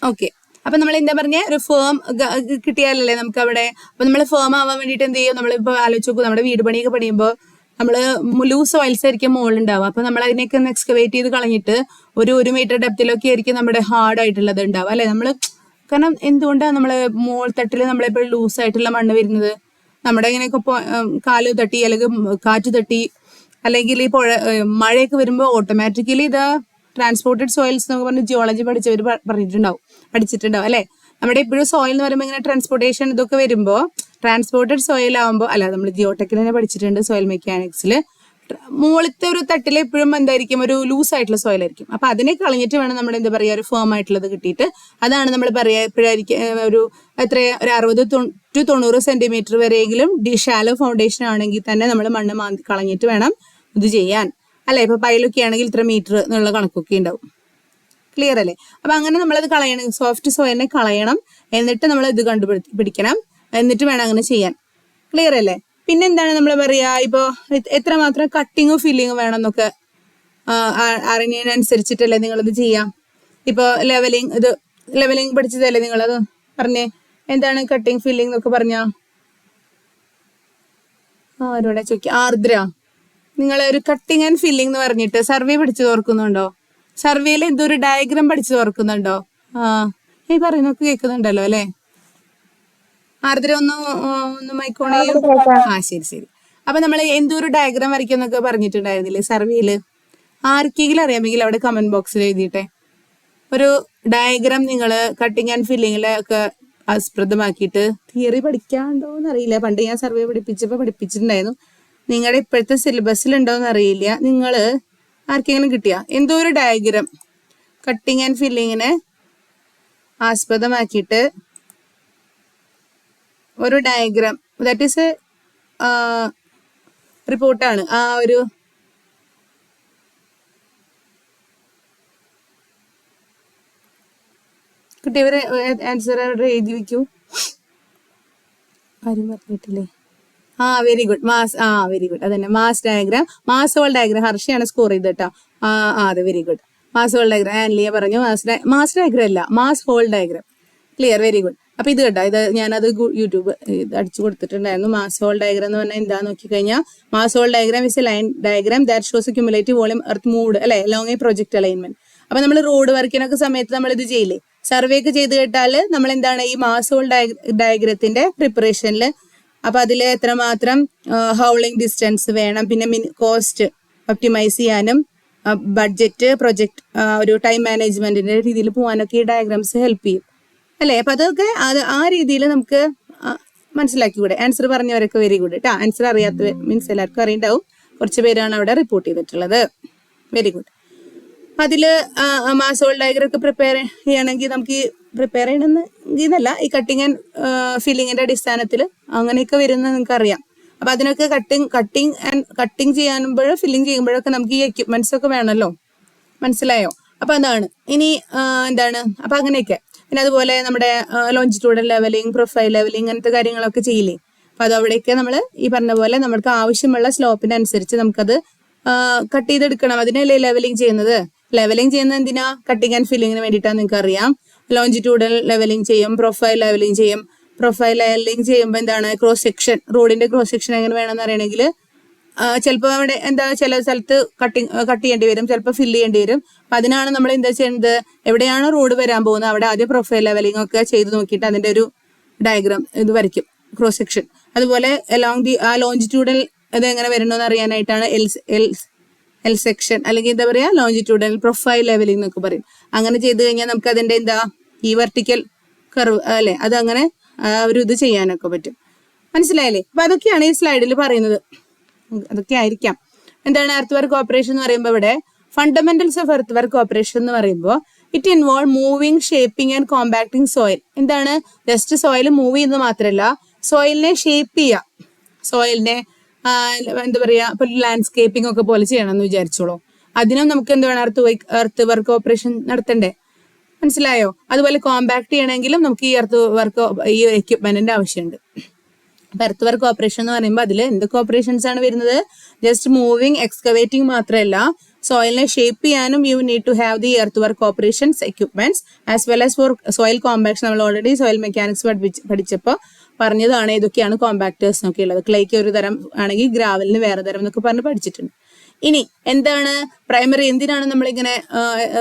ഓക്കെ, അപ്പൊ നമ്മൾ എന്താ പറഞ്ഞ ഒരു ഫേം കിട്ടിയാലല്ലേ നമുക്ക് അവിടെ. അപ്പൊ നമ്മൾ ഫേം ആവാൻ വേണ്ടിയിട്ട് എന്ത് ചെയ്യും? നമ്മളിപ്പോ ആലോചിച്ച് നോക്കും, നമ്മുടെ വീട് പണിയൊക്കെ പണിയുമ്പോൾ നമ്മള് ലൂസ് സോയിൽസ് ആയിരിക്കും മുകളിലുണ്ടാവുക. അപ്പൊ നമ്മൾ അതിനൊക്കെ ഒന്ന് എക്സ്കവേറ്റ് ചെയ്ത് കളഞ്ഞിട്ട് ഒരു മീറ്റർ ഡെപ്തിലൊക്കെ ആയിരിക്കും നമ്മുടെ ഹാർഡ് ആയിട്ടുള്ളത് ഉണ്ടാവുക, അല്ലെ? കാരണം എന്തുകൊണ്ടാണ് നമ്മള് മോൾ തട്ടില് നമ്മളെപ്പോഴും ലൂസ് ആയിട്ടുള്ള മണ്ണ് വരുന്നത്? നമ്മുടെ ഇങ്ങനെയൊക്കെ കാല് തട്ടി അല്ലെങ്കിൽ കാറ്റ് തട്ടി അല്ലെങ്കിൽ ഈ മഴയൊക്കെ വരുമ്പോൾ ഓട്ടോമാറ്റിക്കലി ഇത് ട്രാൻസ്പോർട്ടഡ് സോയിൽസ് എന്നൊക്കെ പറഞ്ഞ് ജിയോളജി പഠിച്ചവർ പഠിച്ചിട്ടുണ്ടാവും, അല്ലെ? നമ്മുടെ എപ്പോഴും സോയിൽ എന്ന് പറയുമ്പോൾ ഇങ്ങനെ ട്രാൻസ്പോർട്ടേഷൻ ഇതൊക്കെ വരുമ്പോൾ ട്രാൻസ്പോർട്ടഡ് സോയിൽ ആവുമ്പോൾ, അല്ല നമ്മൾ ജിയോടെക്കിൽ തന്നെ പഠിച്ചിട്ടുണ്ട് സോയിൽ മെക്കാനിക്സിൽ, മുകളിലത്തെ ഒരു തട്ടിൽ എപ്പോഴും എന്തായിരിക്കും? ഒരു ലൂസ് ആയിട്ടുള്ള സോയിൽ ആയിരിക്കും. അപ്പൊ അതിനെ കളഞ്ഞിട്ട് വേണം നമ്മൾ എന്താ പറയാ ഒരു ഫേം ആയിട്ടുള്ളത് കിട്ടിയിട്ട്. അതാണ് നമ്മൾ പറയാ എപ്പോഴായിരിക്കും ഒരു 60 to 90 സെന്റിമീറ്റർ വരെയെങ്കിലും ഷാലോ ഫൗണ്ടേഷൻ ആണെങ്കിൽ തന്നെ നമ്മൾ മണ്ണ് മാന്തി കളഞ്ഞിട്ട് വേണം ഇത് ചെയ്യാൻ, അല്ലെ? ഇപ്പൊ പൈലൊക്കെ ആണെങ്കിൽ ഇത്ര മീറ്റർ എന്നുള്ള കണക്കൊക്കെ ഉണ്ടാവും. ക്ലിയർ അല്ലേ? അപ്പൊ അങ്ങനെ നമ്മളത് കളയണം, സോഫ്റ്റ് സോയിലിനെ കളയണം, എന്നിട്ട് നമ്മൾ ഇത് കണ്ടുപിടിക്കണം, എന്നിട്ട് വേണം അങ്ങനെ ചെയ്യാൻ. ക്ലിയർ അല്ലേ? പിന്നെ എന്താണ് നമ്മൾ പറയാ, ഇപ്പൊ എത്രമാത്രം കട്ടിങ്ങും ഫില്ലിങ്ങും വേണം എന്നൊക്കെ അറിഞ്ഞതിനനുസരിച്ചിട്ടല്ലേ നിങ്ങളിത് ചെയ്യാം. ഇപ്പൊ ലെവലിംഗ് പഠിച്ചതല്ലേ നിങ്ങളത് പറഞ്ഞേ? എന്താണ് കട്ടിങ് ഫില്ലിംഗ് എന്നൊക്കെ പറഞ്ഞ ആരോടെ ചോദിക്കുക? ആർദ്ര, നിങ്ങൾ ഒരു കട്ടിങ് ആൻഡ് ഫില്ലിംഗ് എന്ന് പറഞ്ഞിട്ട് സർവേ പഠിച്ചു ഓർക്കുന്നുണ്ടോ? സർവേയിൽ എന്തോ ഒരു ഡയഗ്രാം പഠിച്ചു ഓർക്കുന്നുണ്ടോ? ഈ പറയുന്നൊക്കെ കേൾക്കുന്നുണ്ടല്ലോ അല്ലെ? ആർദ്ര ഒന്ന് മൈക്കോണേ. ശരി. അപ്പൊ നമ്മൾ എന്തോ ഒരു ഡയഗ്രാം വരയ്ക്കുന്നൊക്കെ പറഞ്ഞിട്ടുണ്ടായിരുന്നില്ലേ സർവേയില്? ആർക്കെങ്കിലും അറിയാമെങ്കിൽ അവിടെ കമന്റ് ബോക്സിൽ എഴുതിയിട്ടെ. ഒരു ഡയഗ്രാം നിങ്ങൾ കട്ടിങ് ആൻഡ് ഫില്ലിങ്ങിലൊക്കെ ആസ്പദമാക്കിയിട്ട് തിയറി പഠിക്കാണ്ടോന്ന് അറിയില്ല. പണ്ട് ഞാൻ സർവേ പഠിപ്പിച്ചിട്ടുണ്ടായിരുന്നു. നിങ്ങളുടെ ഇപ്പോഴത്തെ സിലബസിൽ ഉണ്ടോന്ന് അറിയില്ല. നിങ്ങൾ ആർക്കെങ്കിലും കിട്ടിയ എന്തോ ഒരു ഡയഗ്രാം കട്ടിങ് ആൻഡ് ഫില്ലിങ്ങിനെ ആസ്പദമാക്കിയിട്ട് ഒരു ഡയഗ്രാം, ദാറ്റ് ഈസ് റിപ്പോർട്ടാണ്. ആ ഒരു കുട്ടിയവരെ ആൻസർ അവിടെ എഴുതി വെക്കൂ. ആരും പറഞ്ഞിട്ടില്ലേ? Very good. Very good. അതന്നെ mass diagram, mass haul diagram. ഹർഷയാണ് സ്കോർ ചെയ്ത് കേട്ടോ. അതെ, very good. Mass haul diagram Anliya പറഞ്ഞു. മാസ് ഡയഗ്രാം അല്ല, mass haul diagram. Clear, very good. അപ്പൊ ഇത് കേട്ടോ, ഇത് ഞാനത് യൂട്യൂബ് അടിച്ചു കൊടുത്തിട്ടുണ്ടായിരുന്നു. മാസ് ഹോൾ ഡയഗ്രാം എന്ന് പറഞ്ഞാൽ എന്താന്ന് നോക്കിക്കഴിഞ്ഞാൽ, mass haul diagram is a line diagram that shows cumulative volume earth moved അല്ലെ ലോങ് എ പ്രൊജക്ട് അലൈൻമെന്റ്. അപ്പൊ നമ്മൾ റോഡ് വർക്കിനൊക്കെ സമയത്ത് നമ്മൾ ഇത് ചെയ്യില്ലേ, സർവേ ഒക്കെ ചെയ്ത് കേട്ടാൽ നമ്മൾ എന്താണ് ഈ മാസ് ഹോൾ ഡയഗ്രത്തിന്റെ പ്രിപ്പറേഷനിൽ, അപ്പൊ അതിൽ എത്രമാത്രം ഹൗളിംഗ് ഡിസ്റ്റൻസ് വേണം, പിന്നെ കോസ്റ്റ് ഒപ്റ്റിമൈസ് ചെയ്യാനും ബഡ്ജറ്റ് പ്രൊജക്ട് ഒരു ടൈം മാനേജ്മെന്റിന്റെ രീതിയിൽ പോകാനൊക്കെ ഈ ഡയഗ്രാംസ് ഹെൽപ്പ് ചെയ്യും അല്ലേ? അപ്പൊ അതൊക്കെ ആ രീതിയിൽ നമുക്ക് മനസ്സിലാക്കിക്കൂടെ? ആൻസർ പറഞ്ഞവരൊക്കെ വെരി ഗുഡ് കേട്ടോ. ആൻസർ അറിയാത്ത മീൻസ് എല്ലാവർക്കും അറിയണ്ടാവും. കുറച്ച് പേരാണ് അവിടെ റിപ്പോർട്ട് ചെയ്തിട്ടുള്ളത്. Very good. അതില് മാസ് ഹോൾ ഡയഗ്രം ഒക്കെ പ്രിപ്പയർ ചെയ്യണമെങ്കിൽ നമുക്ക് പ്രിപ്പയർ ചെയ്യണമെന്നല്ല, ഈ കട്ടിങ് ആൻഡ് ഫില്ലിങ്ങിന്റെ അടിസ്ഥാനത്തിൽ അങ്ങനെയൊക്കെ വരുന്ന നിങ്ങൾക്ക് അറിയാം. അപ്പൊ അതിനൊക്കെ കട്ടിങ് ചെയ്യാനുമ്പോഴും ഫില്ലിങ് ചെയ്യുമ്പോഴൊക്കെ നമുക്ക് ഈ എക്യുപ്മെന്റ്സ് ഒക്കെ വേണമല്ലോ. മനസ്സിലായോ? അപ്പൊ അതാണ്. ഇനി എന്താണ്, അപ്പൊ അങ്ങനെയൊക്കെ. പിന്നെ അതുപോലെ നമ്മുടെ ലോഞ്ചിറ്റ്യൂഡൽ ലെവലിംഗ്, പ്രൊഫൈൽ ലെവലിംഗ്, അങ്ങനത്തെ കാര്യങ്ങളൊക്കെ ചെയ്യില്ലേ? അപ്പൊ അതവിടെയൊക്കെ നമ്മൾ ഈ പറഞ്ഞ പോലെ നമ്മൾക്ക് ആവശ്യമുള്ള സ്ലോപ്പിന് അനുസരിച്ച് നമുക്കത് കട്ട് ചെയ്തെടുക്കണം. അതിനല്ലേ ലെവലിംഗ് ചെയ്യുന്നത്. ലെവലിംഗ് ചെയ്യുന്നത് എന്തിനാ? കട്ടിങ് ആൻഡ് ഫില്ലിങ്ങിന് വേണ്ടിയിട്ടാണ്. നിങ്ങൾക്ക് അറിയാം. ലോഞ്ചിറ്റ്യൂഡൽ ലെവലിംഗ് ചെയ്യും, പ്രൊഫൈൽ ലെവലിംഗ് ചെയ്യും. പ്രൊഫൈൽ ലെവലിംഗ് ചെയ്യുമ്പോൾ എന്താണ്, ക്രോസ് സെക്ഷൻ, റോഡിന്റെ ക്രോസ് സെക്ഷൻ എങ്ങനെ വേണമെന്ന് അറിയണമെങ്കിൽ ചിലപ്പോൾ അവിടെ എന്താ ചില സ്ഥലത്ത് കട്ട് ചെയ്യേണ്ടി വരും, ചിലപ്പോൾ ഫില്ല് ചെയ്യേണ്ടി വരും. അപ്പൊ അതിനാണ് നമ്മൾ എന്താ ചെയ്യുന്നത്, എവിടെയാണോ റോഡ് വരാൻ പോകുന്നത് അവിടെ ആദ്യം പ്രൊഫൈൽ ലെവലിംഗ് ഒക്കെ ചെയ്ത് നോക്കിയിട്ട് അതിന്റെ ഒരു ഡയഗ്രാം ഇത് വരയ്ക്കും, ക്രോസ് സെക്ഷൻ. അതുപോലെ അലോങ് ആ ലോഞ്ചിറ്റ്യൂഡൽ ഇത് എങ്ങനെ വരണമെന്ന് അറിയാനായിട്ടാണ് എൽ സെക്ഷൻ, അല്ലെങ്കിൽ എന്താ പറയാ ലോഞ്ചിറ്റ്യൂഡൽ പ്രൊഫൈൽ ലെവലിംഗ് എന്നൊക്കെ പറയും. അങ്ങനെ ചെയ്ത് കഴിഞ്ഞാൽ നമുക്ക് അതിന്റെ എന്താ ഈ വെർട്ടിക്കൽ കർവ് അല്ലെ, അത് അങ്ങനെ ഒരു ഇത് ചെയ്യാനൊക്കെ പറ്റും. മനസ്സിലായില്ലേ? അപ്പൊ അതൊക്കെയാണ് ഈ സ്ലൈഡിൽ പറയുന്നത്. അതൊക്കെ ആയിരിക്കാം. എന്താണ് എർത്ത് വർക്ക് ഓപ്പറേഷൻ എന്ന് പറയുമ്പോൾ ഇവിടെ fundamentals of earth work operation എന്ന് പറയുമ്പോൾ it involve moving, shaping and compacting soil. എന്താണ്, ജസ്റ്റ് സോയിൽ മൂവ് ചെയ്യുന്നത് മാത്രമല്ല, സോയിലിനെ ഷേപ്പ് ചെയ്യുക, സോയിലിനെ എന്താ പറയാ, ഇപ്പൊ ലാൻഡ്സ്കേപ്പിംഗ് ഒക്കെ പോലെ ചെയ്യണം എന്ന് വിചാരിച്ചോളൂ. അതിനും നമുക്ക് എന്ത് വേണം, എർത്ത് വർക്ക് ഓപ്പറേഷൻ നടത്തണ്ടേ? മനസ്സിലായോ? അതുപോലെ കോമ്പാക്ട് ചെയ്യണമെങ്കിലും നമുക്ക് ഈ എർത്ത് വർക്ക് ഈ എക്യുപ്മെന്റിന്റെ ആവശ്യമുണ്ട്. അപ്പൊ എർത്ത് വർക്ക് ഓപ്പറേഷൻ എന്ന് പറയുമ്പോൾ അതിൽ എന്തൊക്കെ ഓപ്പറേഷൻസ് ആണ് വരുന്നത്? ജസ്റ്റ് മൂവിങ്, എക്സ്കവേറ്റിംഗ് മാത്രമല്ല, സോയിലിനെ ഷേപ്പ് ചെയ്യാനും you need to have the earth work operations equipments as well as for soil compaction. നമ്മൾ ഓൾറെഡി സോയിൽ മെക്കാനിക്സ് പഠിച്ചപ്പോൾ പറഞ്ഞതാണ് ഏതൊക്കെയാണ് കോമ്പാക്ടേഴ്സ് എന്നൊക്കെ ഉള്ളത്. ക്ലേക്ക് ഒരു തരം ആണെങ്കിൽ ഗ്രാവലിന് വേറെ തരം എന്നൊക്കെ പറഞ്ഞ് പഠിച്ചിട്ടുണ്ട്. ഇനി എന്താണ് പ്രൈമറി, എന്തിനാണ് നമ്മളിങ്ങനെ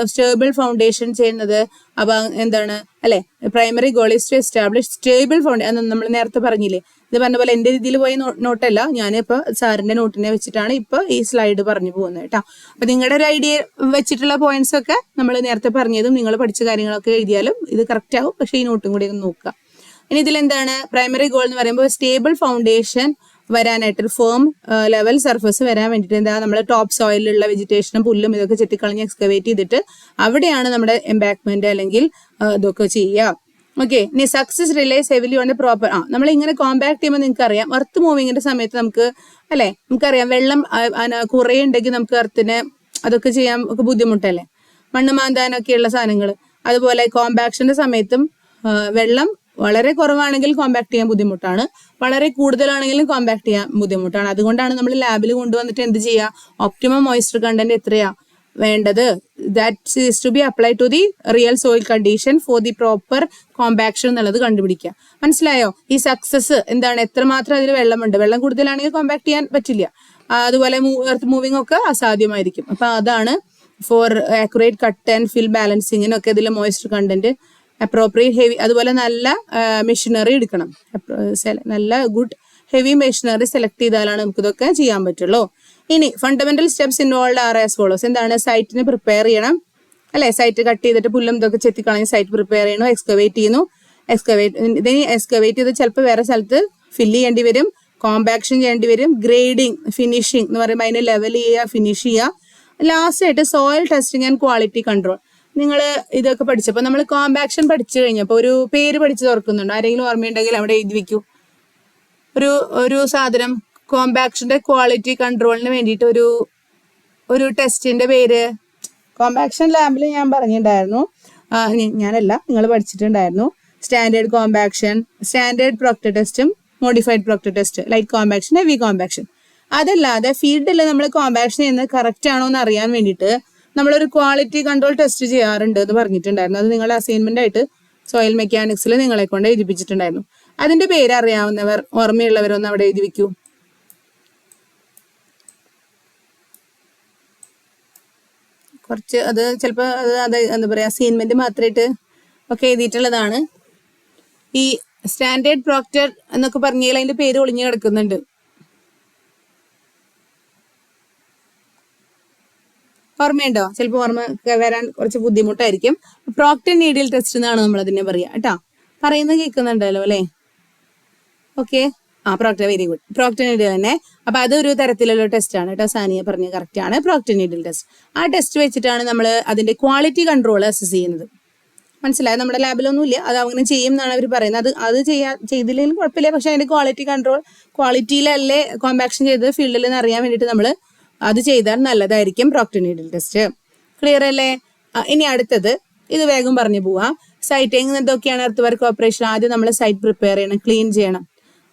സ്റ്റേബിൾ ഫൗണ്ടേഷൻ ചെയ്യുന്നത്? അപ്പൊ എന്താണ് അല്ലെ, primary goal is to establish stable foundation. നമ്മൾ നേരത്തെ പറഞ്ഞില്ലേ, ഇത് പറഞ്ഞ പോലെ എന്റെ രീതിയിൽ പോയ നോട്ടല്ല, ഞാനിപ്പോ സാറിന്റെ നോട്ടിനെ വെച്ചിട്ടാണ് ഇപ്പൊ ഈ സ്ലൈഡ് പറഞ്ഞു പോകുന്നത് കേട്ടോ. അപ്പൊ നിങ്ങളുടെ ഒരു ഐഡിയ വെച്ചിട്ടുള്ള പോയിന്റ്സ് ഒക്കെ നമ്മൾ നേരത്തെ പറഞ്ഞതും നിങ്ങൾ പഠിച്ച കാര്യങ്ങളൊക്കെ എഴുതിയാലും ഇത് കറക്റ്റ് ആവും. പക്ഷെ ഈ നോട്ടും കൂടി ഒന്ന് നോക്കുക. ഇനി ഇതിലെന്താണ് പ്രൈമറി ഗോൾ എന്ന് പറയുമ്പോൾ സ്റ്റേബിൾ ഫൗണ്ടേഷൻ വരാനായിട്ട്, ഫേം ലെവൽ സർഫസ് വരാൻ വേണ്ടിയിട്ട് എന്താ, നമ്മൾ ടോപ്പ് സോയിലുള്ള വെജിറ്റേഷനും പുല്ലും ഇതൊക്കെ ചെത്തിക്കളഞ്ഞ് എക്സ്കവേറ്റ് ചെയ്തിട്ട് അവിടെയാണ് നമ്മുടെ എംബാക്ക്മെന്റ് അല്ലെങ്കിൽ ഇതൊക്കെ ചെയ്യുക. ഓക്കെ. ഇനി success relays heavily on the proper. നമ്മൾ ഇങ്ങനെ കോമ്പാക്ട് ചെയ്യുമ്പോൾ നിങ്ങൾക്ക് അറിയാം, എർത്ത് മൂവിങ്ങിന്റെ സമയത്ത് നമുക്ക് അല്ലെ, നമുക്കറിയാം വെള്ളം കുറേ ഉണ്ടെങ്കിൽ നമുക്ക് എർത്തിന് അതൊക്കെ ചെയ്യാൻ ഒക്കെ ബുദ്ധിമുട്ടല്ലേ, മണ്ണ് മാന്താനൊക്കെയുള്ള സാധനങ്ങൾ. അതുപോലെ കോമ്പാക്ഷന്റെ സമയത്തും വെള്ളം വളരെ കുറവാണെങ്കിൽ കോമ്പാക്ട് ചെയ്യാൻ ബുദ്ധിമുട്ടാണ്, വളരെ കൂടുതലാണെങ്കിലും കോമ്പാക്ട് ചെയ്യാൻ ബുദ്ധിമുട്ടാണ്. അതുകൊണ്ടാണ് നമ്മൾ ലാബിൽ കൊണ്ടുവന്നിട്ട് എന്ത് ചെയ്യുക, ഒപ്റ്റിമം മോയ്സ്ചർ കണ്ടന്റ് എത്രയാ വേണ്ടത്, that is to be apply to the real soil condition for the proper compaction എന്നുള്ളത് കണ്ടുപിടിക്കുക. മനസ്സിലായോ? ഈ സക്സസ് എന്താണ്, എത്രമാത്രം അതിൽ വെള്ളമുണ്ട്. വെള്ളം കൂടുതലാണെങ്കിൽ കോമ്പാക്ട് ചെയ്യാൻ പറ്റില്ല, അതുപോലെ എർത്ത് മൂവിങ് ഒക്കെ അസാധ്യമായിരിക്കും. അപ്പൊ അതാണ് for accurate cut and fill ബാലൻസിങ്ങിനൊക്കെ ഇതിൽ മോയ്സ്ചർ കണ്ടന്റ്, അപ്രോപ്രിയേറ്റ് ഹെവി, അതുപോലെ നല്ല മെഷീനറി എടുക്കണം. നല്ല ഗുഡ് ഹെവി മെഷീനറി സെലക്ട് ചെയ്താലാണ് നമുക്ക് ഇതൊക്കെ ചെയ്യാൻ പറ്റുള്ളൂ. ഇനി fundamental steps involve are as follows. എന്താണ്? സൈറ്റിന് പ്രിപ്പയർ ചെയ്യണം അല്ലെ, സൈറ്റ് കട്ട് ചെയ്തിട്ട് പുല്ലും ഇതൊക്കെ ചെത്തിക്കളഞ്ഞ് സൈറ്റ് പ്രിപ്പയർ ചെയ്യണു, എക്സ്കവേറ്റ് ചെയ്യുന്നു, ഇതിന് എക്സ്കവേറ്റ് ചെയ്ത് ചിലപ്പോൾ വേറെ സ്ഥലത്ത് ഫില്ല് ചെയ്യേണ്ടി വരും, കോമ്പാക്ഷൻ ചെയ്യേണ്ടി വരും, ഗ്രേഡിങ്, ഫിനിഷിങ് എന്ന് പറയുമ്പോൾ അതിനെ ലെവൽ ചെയ്യുക, ഫിനിഷ് ചെയ്യുക. ലാസ്റ്റ് ആയിട്ട് soil testing and quality control. നിങ്ങൾ ഇതൊക്കെ പഠിച്ചപ്പോൾ നമ്മൾ കോമ്പാക്ഷൻ പഠിച്ചു കഴിഞ്ഞപ്പോൾ ഒരു പേര് പഠിച്ചു തുറക്കുന്നുണ്ട്, ആരെങ്കിലും ഓർമ്മയുണ്ടെങ്കിൽ അവിടെ എഴുതി വെക്കൂ. ഒരു സാധനം കോമ്പാക്ഷന്റെ ക്വാളിറ്റി കൺട്രോളിന് വേണ്ടിയിട്ട് ഒരു ടെസ്റ്റിന്റെ പേര് കോമ്പാക്ഷൻ ലാബിൽ ഞാൻ പറഞ്ഞിട്ടുണ്ടായിരുന്നു, ഞാനല്ല നിങ്ങൾ പഠിച്ചിട്ടുണ്ടായിരുന്നു. സ്റ്റാൻഡേർഡ് കോമ്പാക്ഷൻ, സ്റ്റാൻഡേർഡ് പ്രോക്ടർ ടെസ്റ്റും modified Proctor test, light compaction, heavy compaction. അതല്ലാതെ ഫീൽഡിൽ നമ്മൾ കോമ്പാക്ഷൻ ചെയ്യുന്നത് കറക്റ്റ് ആണോ എന്ന് അറിയാൻ വേണ്ടിയിട്ട് നമ്മളൊരു ക്വാളിറ്റി കൺട്രോൾ ടെസ്റ്റ് ചെയ്യാറുണ്ട് എന്ന് പറഞ്ഞിട്ടുണ്ടായിരുന്നു. അത് നിങ്ങളുടെ അസൈൻമെന്റ് ആയിട്ട് സോയിൽ മെക്കാനിക്സിൽ നിങ്ങളെ കൊണ്ട് എഴുതിപ്പിച്ചിട്ടുണ്ടായിരുന്നു. അതിന്റെ പേര് അറിയാവുന്നവർ, ഓർമ്മയുള്ളവരൊന്ന് അവിടെ എഴുതി വെക്കൂ. കുറച്ച് അത് ചിലപ്പോൾ അത് എന്താ പറയുക, അസൈൻമെന്റ് മാത്രമായിട്ട് ഒക്കെ എഴുതിയിട്ടുള്ളതാണ്. ഈ സ്റ്റാൻഡേർഡ് പ്രോക്ടർ എന്നൊക്കെ പറഞ്ഞാൽ അതിന്റെ പേര് ഒളിഞ്ഞു കിടക്കുന്നുണ്ട്. ഓർമ്മയുണ്ടോ? ചിലപ്പോൾ ഓർമ്മ വരാൻ കുറച്ച് ബുദ്ധിമുട്ടായിരിക്കും. പ്രോക്ടർ നീഡിൽ ടെസ്റ്റ് എന്നാണ് നമ്മൾ അതിനെ പറയുക കേട്ടോ. പറയുന്നത് കേൾക്കുന്നുണ്ടല്ലോ അല്ലേ? Okay, Proctor, very good. Proctor needle തന്നെ. അപ്പൊ അതൊരു തരത്തിലുള്ള ടെസ്റ്റ് ആണ് കേട്ടോ. സാനിയ പറഞ്ഞ കറക്റ്റ് ആണ്, പ്രോക്ടർ നീഡിൽ ടെസ്റ്റ്. ആ ടെസ്റ്റ് വെച്ചിട്ടാണ് നമ്മൾ അതിന്റെ ക്വാളിറ്റി കൺട്രോൾ അസസ് ചെയ്യുന്നത്. മനസ്സിലായത്? നമ്മുടെ ലാബിലൊന്നും ഇല്ല, അത് അങ്ങനെ ചെയ്യും എന്നാണ് അവർ പറയുന്നത്. അത് ചെയ്തില്ലെങ്കിലും കുഴപ്പമില്ല, പക്ഷെ അതിന്റെ ക്വാളിറ്റി കൺട്രോൾ, ക്വാളിറ്റിയിലല്ലേ കോമ്പാക്ഷൻ ചെയ്തത് ഫീൽഡിൽ നിന്ന് അറിയാൻ വേണ്ടിയിട്ട് നമ്മൾ അത് ചെയ്താൽ നല്ലതായിരിക്കും പ്രോക്ടർ നീഡിൽ ടെസ്റ്റ്. ക്ലിയർ അല്ലേ? ഇനി അടുത്തത് ഇത് വേഗം പറഞ്ഞു പോവാം. സൈറ്റിങ് എന്തൊക്കെയാണ്? Earth work operation. ആദ്യം നമ്മൾ സൈറ്റ് പ്രിപ്പയർ ചെയ്യണം, ക്ലീൻ ചെയ്യണം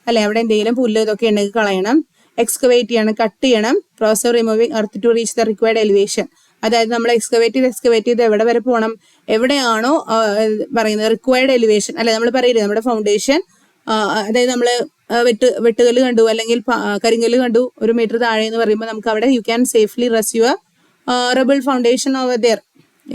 അല്ലെ, അവിടെ എന്തെങ്കിലും പുല്ല് ഇതൊക്കെ ഉണ്ടെങ്കിൽ കളയണം, എക്സ്കവേറ്റ് ചെയ്യണം, കട്ട് ചെയ്യണം, process removing earth to reach the required elevation. അതായത് നമ്മൾ എക്സ്കവേറ്റ് ചെയ്ത് എവിടെ വരെ പോകണം, എവിടെയാണോ പറയുന്നത് റിക്വയർഡ് എലിവേഷൻ അല്ലെ, നമ്മൾ പറയില്ലേ നമ്മുടെ ഫൗണ്ടേഷൻ, അതായത് നമ്മൾ വെട്ടുകല്ല് കണ്ടു അല്ലെങ്കിൽ കരിങ്കല്ല് കണ്ടു 1 മീറ്റർ താഴെ എന്ന് പറയുമ്പോൾ നമുക്ക് അവിടെ you can safely rest your rubble foundation over there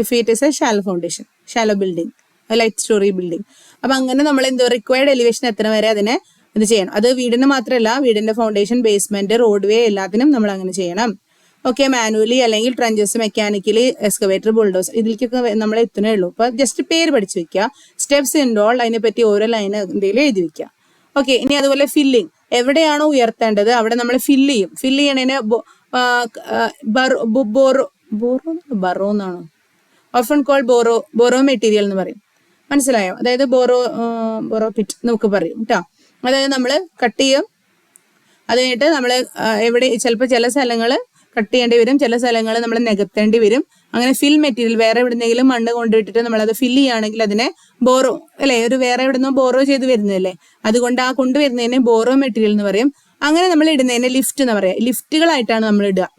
if it is a shallow foundation, shallow building, light storey building. അപ്പൊ അങ്ങനെ നമ്മൾ എന്തോ റിക്വയർഡ് എലിവേഷൻ എത്ര വരെ അതിനെ ഇത് ചെയ്യണം. അത് വീടിന് മാത്രമല്ല, വീടിന്റെ ഫൗണ്ടേഷൻ, ബേസ്മെന്റ്, റോഡ് വേ എല്ലാത്തിനും നമ്മൾ അങ്ങനെ ചെയ്യണം. ഓക്കെ, മാനുവലി അല്ലെങ്കിൽ ട്രഞ്ചസ്, മെക്കാനിക്കലി, എക്സ്കവേറ്റർ, ബുൾഡോസ്, ഇതിലേക്കൊക്കെ നമ്മൾ എത്തുന്നേ ഉള്ളൂ. അപ്പൊ ജസ്റ്റ് പേര് പഠിച്ചു വെക്കുക. സ്റ്റെപ്സ് ഇൻവോൾവ്, അതിനെ പറ്റി ഓരോ ലൈൻ എന്തെങ്കിലും എഴുതി വെക്കുക. ഓക്കെ, ഇനി അതുപോലെ ഫില്ലിംഗ്, എവിടെയാണോ ഉയർത്തേണ്ടത് അവിടെ നമ്മൾ ഫില്ല് ചെയ്യും. ഫില്ല് ചെയ്യണതിന് ബറോ എന്നാണോ, ഓഫൺ കോൾ ബോറോ മെറ്റീരിയൽ എന്ന് പറയും. മനസ്സിലായോ? അതായത് ബോറോ പിറ്റ് നമുക്ക് പറയും കേട്ടോ. അതായത് നമ്മൾ കട്ട് ചെയ്യും, അത് കഴിഞ്ഞിട്ട് നമ്മൾ ചിലപ്പോൾ ചില സ്ഥലങ്ങൾ കട്ട് ചെയ്യേണ്ടി വരും, ചില സ്ഥലങ്ങൾ നമ്മൾ നികത്തേണ്ടി വരും. അങ്ങനെ ഫിൽ മെറ്റീരിയൽ വേറെ എവിടെന്നെങ്കിലും മണ്ണ് കൊണ്ടിട്ടിട്ട് നമ്മളത് ഫില്ല് ചെയ്യുകയാണെങ്കിൽ അതിനെ ബോറോ അല്ലെ, ഒരു വേറെ എവിടെന്നോ ബോറോ ചെയ്ത് വരുന്നതല്ലേ, അതുകൊണ്ട് ആ കൊണ്ടുവരുന്നതിനെ ബോറോ മെറ്റീരിയൽ എന്ന് പറയും. അങ്ങനെ നമ്മൾ ഇടുന്നതിനെ ലിഫ്റ്റ് എന്ന് പറയാം. ലിഫ്റ്റുകളായിട്ടാണ് നമ്മൾ ഇടുക.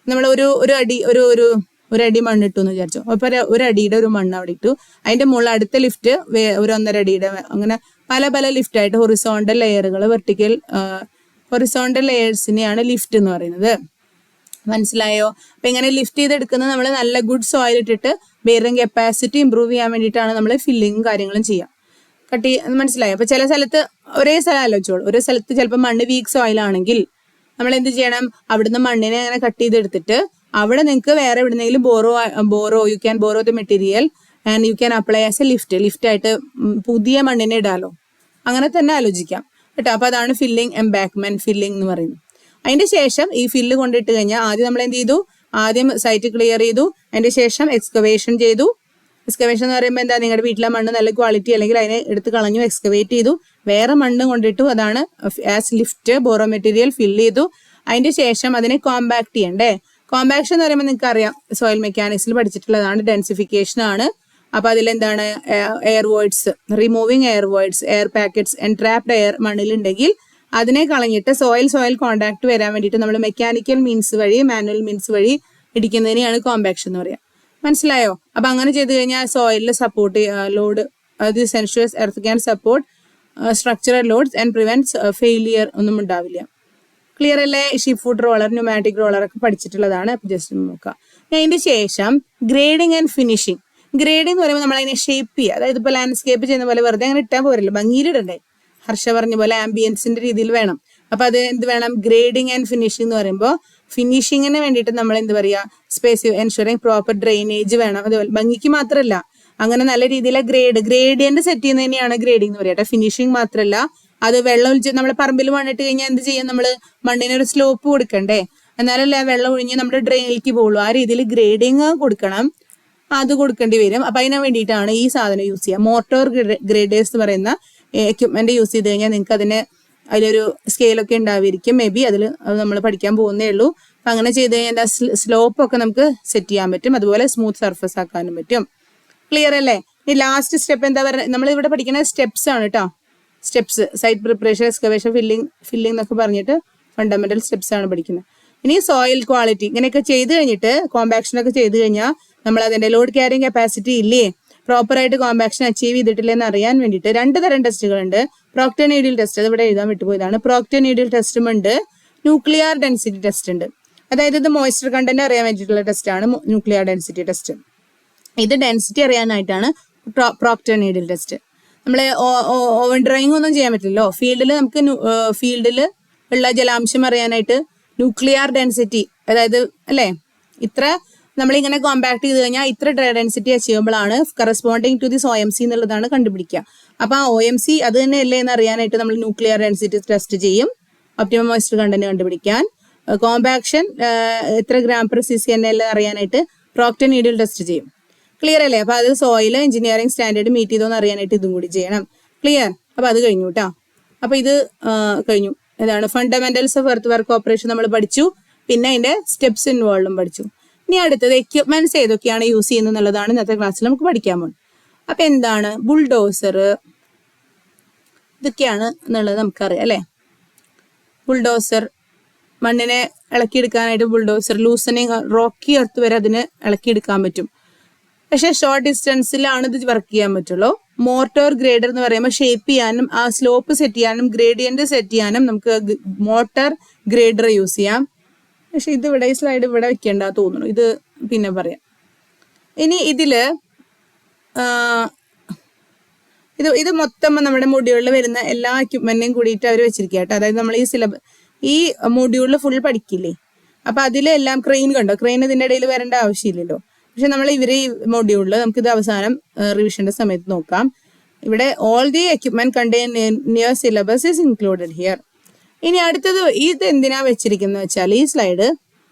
നമ്മൾ ഒരു അടി മണ്ണിട്ടു എന്ന് വിചാരിച്ചു, അപ്പൊ ഒരു അടിയുടെ ഒരു മണ്ണ് അവിടെ ഇട്ടു, അതിന്റെ മുകളിൽ അടുത്ത ലിഫ്റ്റ് ഒരു 1.5 അടിയുടെ, അങ്ങനെ പല പല ലിഫ്റ്റ് ആയിട്ട് ഹൊറിസോണ്ടൽ ലെയറുകൾ, വെർട്ടിക്കൽ ഹൊറിസോണ്ടൽ ലെയേഴ്സിനെയാണ് ലിഫ്റ്റ് എന്ന് പറയുന്നത്. മനസ്സിലായോ? അപ്പൊ ഇങ്ങനെ ലിഫ്റ്റ് ചെയ്തെടുക്കുന്നത് നമ്മൾ നല്ല ഗുഡ് സോയിൽ ഇട്ടിട്ട് ബെയറിംഗ് കപ്പാസിറ്റി ഇമ്പ്രൂവ് ചെയ്യാൻ വേണ്ടിയിട്ടാണ് നമ്മൾ ഫില്ലിങ് കാര്യങ്ങളും ചെയ്യാം. മനസ്സിലായോ? അപ്പൊ ചില സ്ഥലത്ത് ഒരേ സ്ഥലം ആലോചിച്ചോളൂ, ഒരു സ്ഥലത്ത് ചിലപ്പോൾ മണ്ണ് വീക്ക് സോയിൽ ആണെങ്കിൽ നമ്മൾ എന്ത് ചെയ്യണം, അവിടുന്ന് മണ്ണിനെ അങ്ങനെ കട്ട് ചെയ്തെടുത്തിട്ട് അവിടെ നിങ്ങൾക്ക് വേറെ എവിടെന്നെങ്കിലും you can borrow the material and you can apply as a lift ആയിട്ട് പുതിയ മണ്ണിനെ ഇടാലോ. അങ്ങനെ തന്നെ ആലോചിക്കാം കേട്ടോ. അപ്പൊ അതാണ് ഫില്ലിംഗ്, എംബാക്ക്മെന്റ് ഫില്ലിംഗ് എന്ന് പറയുന്നത്. അതിന്റെ ശേഷം ഈ ഫില്ല് കൊണ്ടിട്ട് കഴിഞ്ഞാൽ ആദ്യം നമ്മൾ എന്ത് ചെയ്തു, ആദ്യം സൈറ്റ് ക്ലിയർ ചെയ്തു, അതിന്റെ ശേഷം എക്സ്കവേഷൻ ചെയ്തു. എക്സ്കവേഷൻ എന്ന് പറയുമ്പോൾ എന്താ, നിങ്ങളുടെ വീട്ടിലെ മണ്ണ് നല്ല ക്വാളിറ്റി അല്ലെങ്കിൽ അതിനെ എടുത്ത് കളഞ്ഞു, എക്സ്കവേറ്റ് ചെയ്തു, വേറെ മണ്ണ് കൊണ്ടിട്ടു, അതാണ് as lift, borrow material fill ചെയ്തു. അതിന്റെ ശേഷം അതിനെ കോമ്പാക്ട് ചെയ്യണ്ടേ. കോമ്പാക്ഷൻ എന്ന് പറയുമ്പോൾ നിങ്ങൾക്ക് അറിയാം, സോയിൽ മെക്കാനിക്സിൽ പഠിച്ചിട്ടുള്ളതാണ്, ഡെൻസിഫിക്കേഷൻ ആണ്. അപ്പൊ അതിലെന്താണ്, air voids, removing air voids, air packets and trapped air മണ്ണിലുണ്ടെങ്കിൽ അതിനെ കളഞ്ഞിട്ട് സോയിൽ കോണ്ടാക്ട് വരാൻ വേണ്ടിയിട്ട് നമ്മൾ മെക്കാനിക്കൽ മീൻസ് വഴി, മാനുവൽ മീൻസ് വഴി ഇടിക്കുന്നതിനെയാണ് കോമ്പാക്ഷൻ എന്ന് പറയാം. മനസ്സിലായോ? അപ്പൊ അങ്ങനെ ചെയ്ത് കഴിഞ്ഞാൽ സോയിലിൽ support load, this ensures earth can support structural loads and prevents failure ഒന്നും ഉണ്ടാവില്ല. ക്ലിയർ അല്ലേ? Sheep foot roller, pneumatic roller ഒക്കെ പഠിച്ചിട്ടുള്ളതാണ്. അപ്പൊ ജസ്റ്റ് നോക്കാം. അതിന് ശേഷം ഗ്രേഡിങ് ആൻഡ് ഫിനിഷിങ്. ഗ്രേഡിംഗ് എന്ന് പറയുമ്പോൾ നമ്മൾ അതിനെ ഷേപ്പ് ചെയ്യുക. അതായത് ഇപ്പോൾ ലാൻഡ്സ്കേപ്പ് ചെയ്യുന്ന പോലെ വെറുതെ അങ്ങനെ ഇട്ടാൽ പോരല്ലോ, ഭംഗിയിലിടണ്ടേ. ഹർഷ പറഞ്ഞ പോലെ ആംബിയൻസിന്റെ രീതിയിൽ വേണം. അപ്പൊ അത് എന്ത് വേണം? ഗ്രേഡിങ് ആൻഡ് ഫിനിഷിംഗ് എന്ന് പറയുമ്പോൾ ഫിനിഷിങ്ങിന് വേണ്ടിയിട്ട് നമ്മൾ എന്ത് പറയുക? സ്പേസ് എൻഷുറിങ് പ്രോപ്പർ ഡ്രെയിനേജ് വേണം. അതുപോലെ ഭംഗിക്ക് മാത്രമല്ല, അങ്ങനെ നല്ല രീതിയിലെ ഗ്രേഡിയന്റ് സെറ്റ് ചെയ്യുന്നത് തന്നെയാണ് ഗ്രേഡിംഗ് എന്ന് പറയുക. ഫിനിഷിംഗ് മാത്രമല്ല, അത് വെള്ളം ഒഴിച്ച് നമ്മളെ പറമ്പിൽ മണ്ണിട്ട് കഴിഞ്ഞാൽ എന്ത് ചെയ്യും? നമ്മൾ മണ്ണിനൊരു സ്ലോപ്പ് കൊടുക്കണ്ടേ? എന്നാലല്ലേ വെള്ളം ഒഴിഞ്ഞ് നമ്മുടെ ഡ്രെയിനിലേക്ക് പോകുള്ളൂ. ആ രീതിയിൽ ഗ്രേഡിങ് കൊടുക്കണം, അത് കൊടുക്കേണ്ടി വരും. അപ്പൊ അതിന് വേണ്ടിയിട്ടാണ് ഈ സാധനം യൂസ് ചെയ്യുക. മോട്ടോർ ഗ്രേഡേഴ്സ് എന്ന് പറയുന്ന എക്യുപ്മെന്റ് യൂസ് ചെയ്ത് കഴിഞ്ഞാൽ നിങ്ങൾക്ക് അതിന് അതിലൊരു സ്കെയിലൊക്കെ ഉണ്ടായിരിക്കും. മേ ബി അത് നമ്മൾ പഠിക്കാൻ പോകുന്നേ ഉള്ളൂ. അപ്പൊ അങ്ങനെ ചെയ്ത് കഴിഞ്ഞാൽ സ്ലോപ്പ് ഒക്കെ നമുക്ക് സെറ്റ് ചെയ്യാൻ പറ്റും. അതുപോലെ സ്മൂത്ത് സർഫസ് ആക്കാനും പറ്റും. ക്ലിയർ അല്ലേ? ഈ ലാസ്റ്റ് സ്റ്റെപ്പ് എന്താ പറയുക? നമ്മൾ ഇവിടെ പഠിക്കുന്ന സ്റ്റെപ്സ് ആണ് കേട്ടോ. Steps, site preparation, excavation, filling എന്നൊക്കെ പറഞ്ഞിട്ട് ഫണ്ടമെന്റൽ സ്റ്റെപ്സ് ആണ് പഠിക്കുന്നത്. ഇനി സോയിൽ ക്വാളിറ്റി ഇങ്ങനെയൊക്കെ ചെയ്ത് കഴിഞ്ഞിട്ട്, കോമ്പാക്ഷൻ ഒക്കെ ചെയ്ത് കഴിഞ്ഞാൽ നമ്മൾ അതിന്റെ ലോഡ് ക്യാരിങ് കപ്പാസിറ്റി ഇല്ലേ, പ്രോപ്പറായിട്ട് കോമ്പാക്ഷൻ അച്ചീവ് ചെയ്തിട്ടില്ലെന്ന് അറിയാൻ വേണ്ടിയിട്ട് 2 തരം ടെസ്റ്റുകളുണ്ട്. പ്രോക്ടർ നീഡിൽ ടെസ്റ്റ്, അത് ഇവിടെ എഴുതാൻ വിട്ടുപോയതാണ്. പ്രോക്ടർ നീഡിൽ ടെസ്റ്റും ഉണ്ട്, ന്യൂക്ലിയർ ഡെൻസിറ്റി ടെസ്റ്റ് ഉണ്ട്. അതായത് ഇത് മോയ്സ്ചർ കണ്ടന്റ് അറിയാൻ വേണ്ടിയിട്ടുള്ള ടെസ്റ്റ് ആണ് ന്യൂക്ലിയർ ഡെൻസിറ്റി ടെസ്റ്റ്. ഇത് ഡെൻസിറ്റി അറിയാനായിട്ടാണ് പ്രോക്ടർ നീഡിൽ ടെസ്റ്റ്. നമ്മൾ ഓവൻ ഡ്രോയിങ് ഒന്നും ചെയ്യാൻ പറ്റില്ലല്ലോ. ഫീൽഡിൽ നമുക്ക് ഫീൽഡിൽ ഉള്ള ജലാംശം അറിയാനായിട്ട് ന്യൂക്ലിയർ ഡെൻസിറ്റി, അതായത് അല്ലേ, ഇത്ര നമ്മളിങ്ങനെ കോമ്പാക്ട് ചെയ്ത് കഴിഞ്ഞാൽ ഇത്ര ഡെൻസിറ്റി അച്ചീവബിൾ ആണ് കറസ്പോണ്ടിങ് ടു ദിസ് OMC എന്നുള്ളതാണ് കണ്ടുപിടിക്കുക. അപ്പൊ ആ OMC അത് തന്നെ അല്ലേ എന്ന് അറിയാനായിട്ട് നമ്മൾ ന്യൂക്ലിയർ ഡെൻസിറ്റി ടെസ്റ്റ് ചെയ്യും, ഒപ്റ്റിമം മോയ്സ്ചർ കണ്ടന്റ് കണ്ടുപിടിക്കാൻ. കോമ്പാക്ഷൻ എത്ര gram/cc അറിയാനായിട്ട് പ്രോക്ടർ നീഡിൽ ടെസ്റ്റ് ചെയ്യും. ക്ലിയർ അല്ലേ? അപ്പൊ അത് സോയിൽ എഞ്ചിനീയറിംഗ് സ്റ്റാൻഡേർഡ് മീറ്റ് ചെയ്തോന്ന് അറിയാനായിട്ട് ഇതും കൂടി ചെയ്യണം. ക്ലിയർ? അപ്പൊ അത് കഴിഞ്ഞു കേട്ടോ. അപ്പൊ ഇത് കഴിഞ്ഞു. ഏതാണ്? Fundamentals of earth work operation നമ്മൾ പഠിച്ചു. പിന്നെ അതിന്റെ സ്റ്റെപ്സ് ഇൻവോൾവും പഠിച്ചു. ഇനി അടുത്തത് എക്യുപ്മെന്റ്സ് ഏതൊക്കെയാണ് യൂസ് ചെയ്യുന്നത് എന്നുള്ളതാണ് ഇന്നത്തെ ക്ലാസ്സിൽ നമുക്ക് പഠിക്കാൻ പോകുന്നത്. അപ്പൊ എന്താണ് ബുൾഡോസർ, ഇതൊക്കെയാണ് എന്നുള്ളത് നമുക്കറിയാം അല്ലെ. ബുൾഡോസർ മണ്ണിനെ ഇളക്കിയെടുക്കാനായിട്ട് ബുൾഡോസർ, ലൂസനിങ് റോക്കി എർത്ത് വരെ അതിന് ഇളക്കിയെടുക്കാൻ പറ്റും. പക്ഷെ ഷോർട്ട് ഡിസ്റ്റൻസിലാണ് ഇത് വർക്ക് ചെയ്യാൻ പറ്റുള്ളൂ. മോട്ടോർ ഗ്രേഡർ എന്ന് പറയുമ്പോൾ ഷേപ്പ് ചെയ്യാനും ആ സ്ലോപ്പ് സെറ്റ് ചെയ്യാനും ഗ്രേഡിയന്റ് സെറ്റ് ചെയ്യാനും നമുക്ക് മോട്ടോർ ഗ്രേഡർ യൂസ് ചെയ്യാം. പക്ഷെ ഇത് ഇവിടെ ഈ സ്ലൈഡ് ഇവിടെ വെക്കേണ്ട തോന്നുന്നു, ഇത് പിന്നെ പറയാം. ഇനി ഇതില് ഇത് മൊത്തം നമ്മുടെ മൊഡ്യൂളിൽ വരുന്ന എല്ലാ എക്യുപ്മെന്റിനെയും കൂടിയിട്ട് അവർ വെച്ചിരിക്കുക കേട്ടോ. അതായത് നമ്മൾ ഈ മൊഡ്യൂളിൽ ഫുൾ പഠിക്കില്ലേ, അപ്പൊ അതിലെല്ലാം ക്രെയിൻ കണ്ടോ, ക്രെയിൻ ഇതിന്റെ ഇടയിൽ വരേണ്ട ആവശ്യമില്ലല്ലോ. പക്ഷെ നമ്മൾ ഈ മൊഡ്യൂളിൽ നമുക്കിത് അവസാനം റിവിഷന്റെ സമയത്ത് നോക്കാം. ഇവിടെ all the equipment contain in your syllabus is included here. ഇനി അടുത്തത് ഇത് എന്തിനാ വെച്ചിരിക്കുന്നത് വെച്ചാൽ ഈ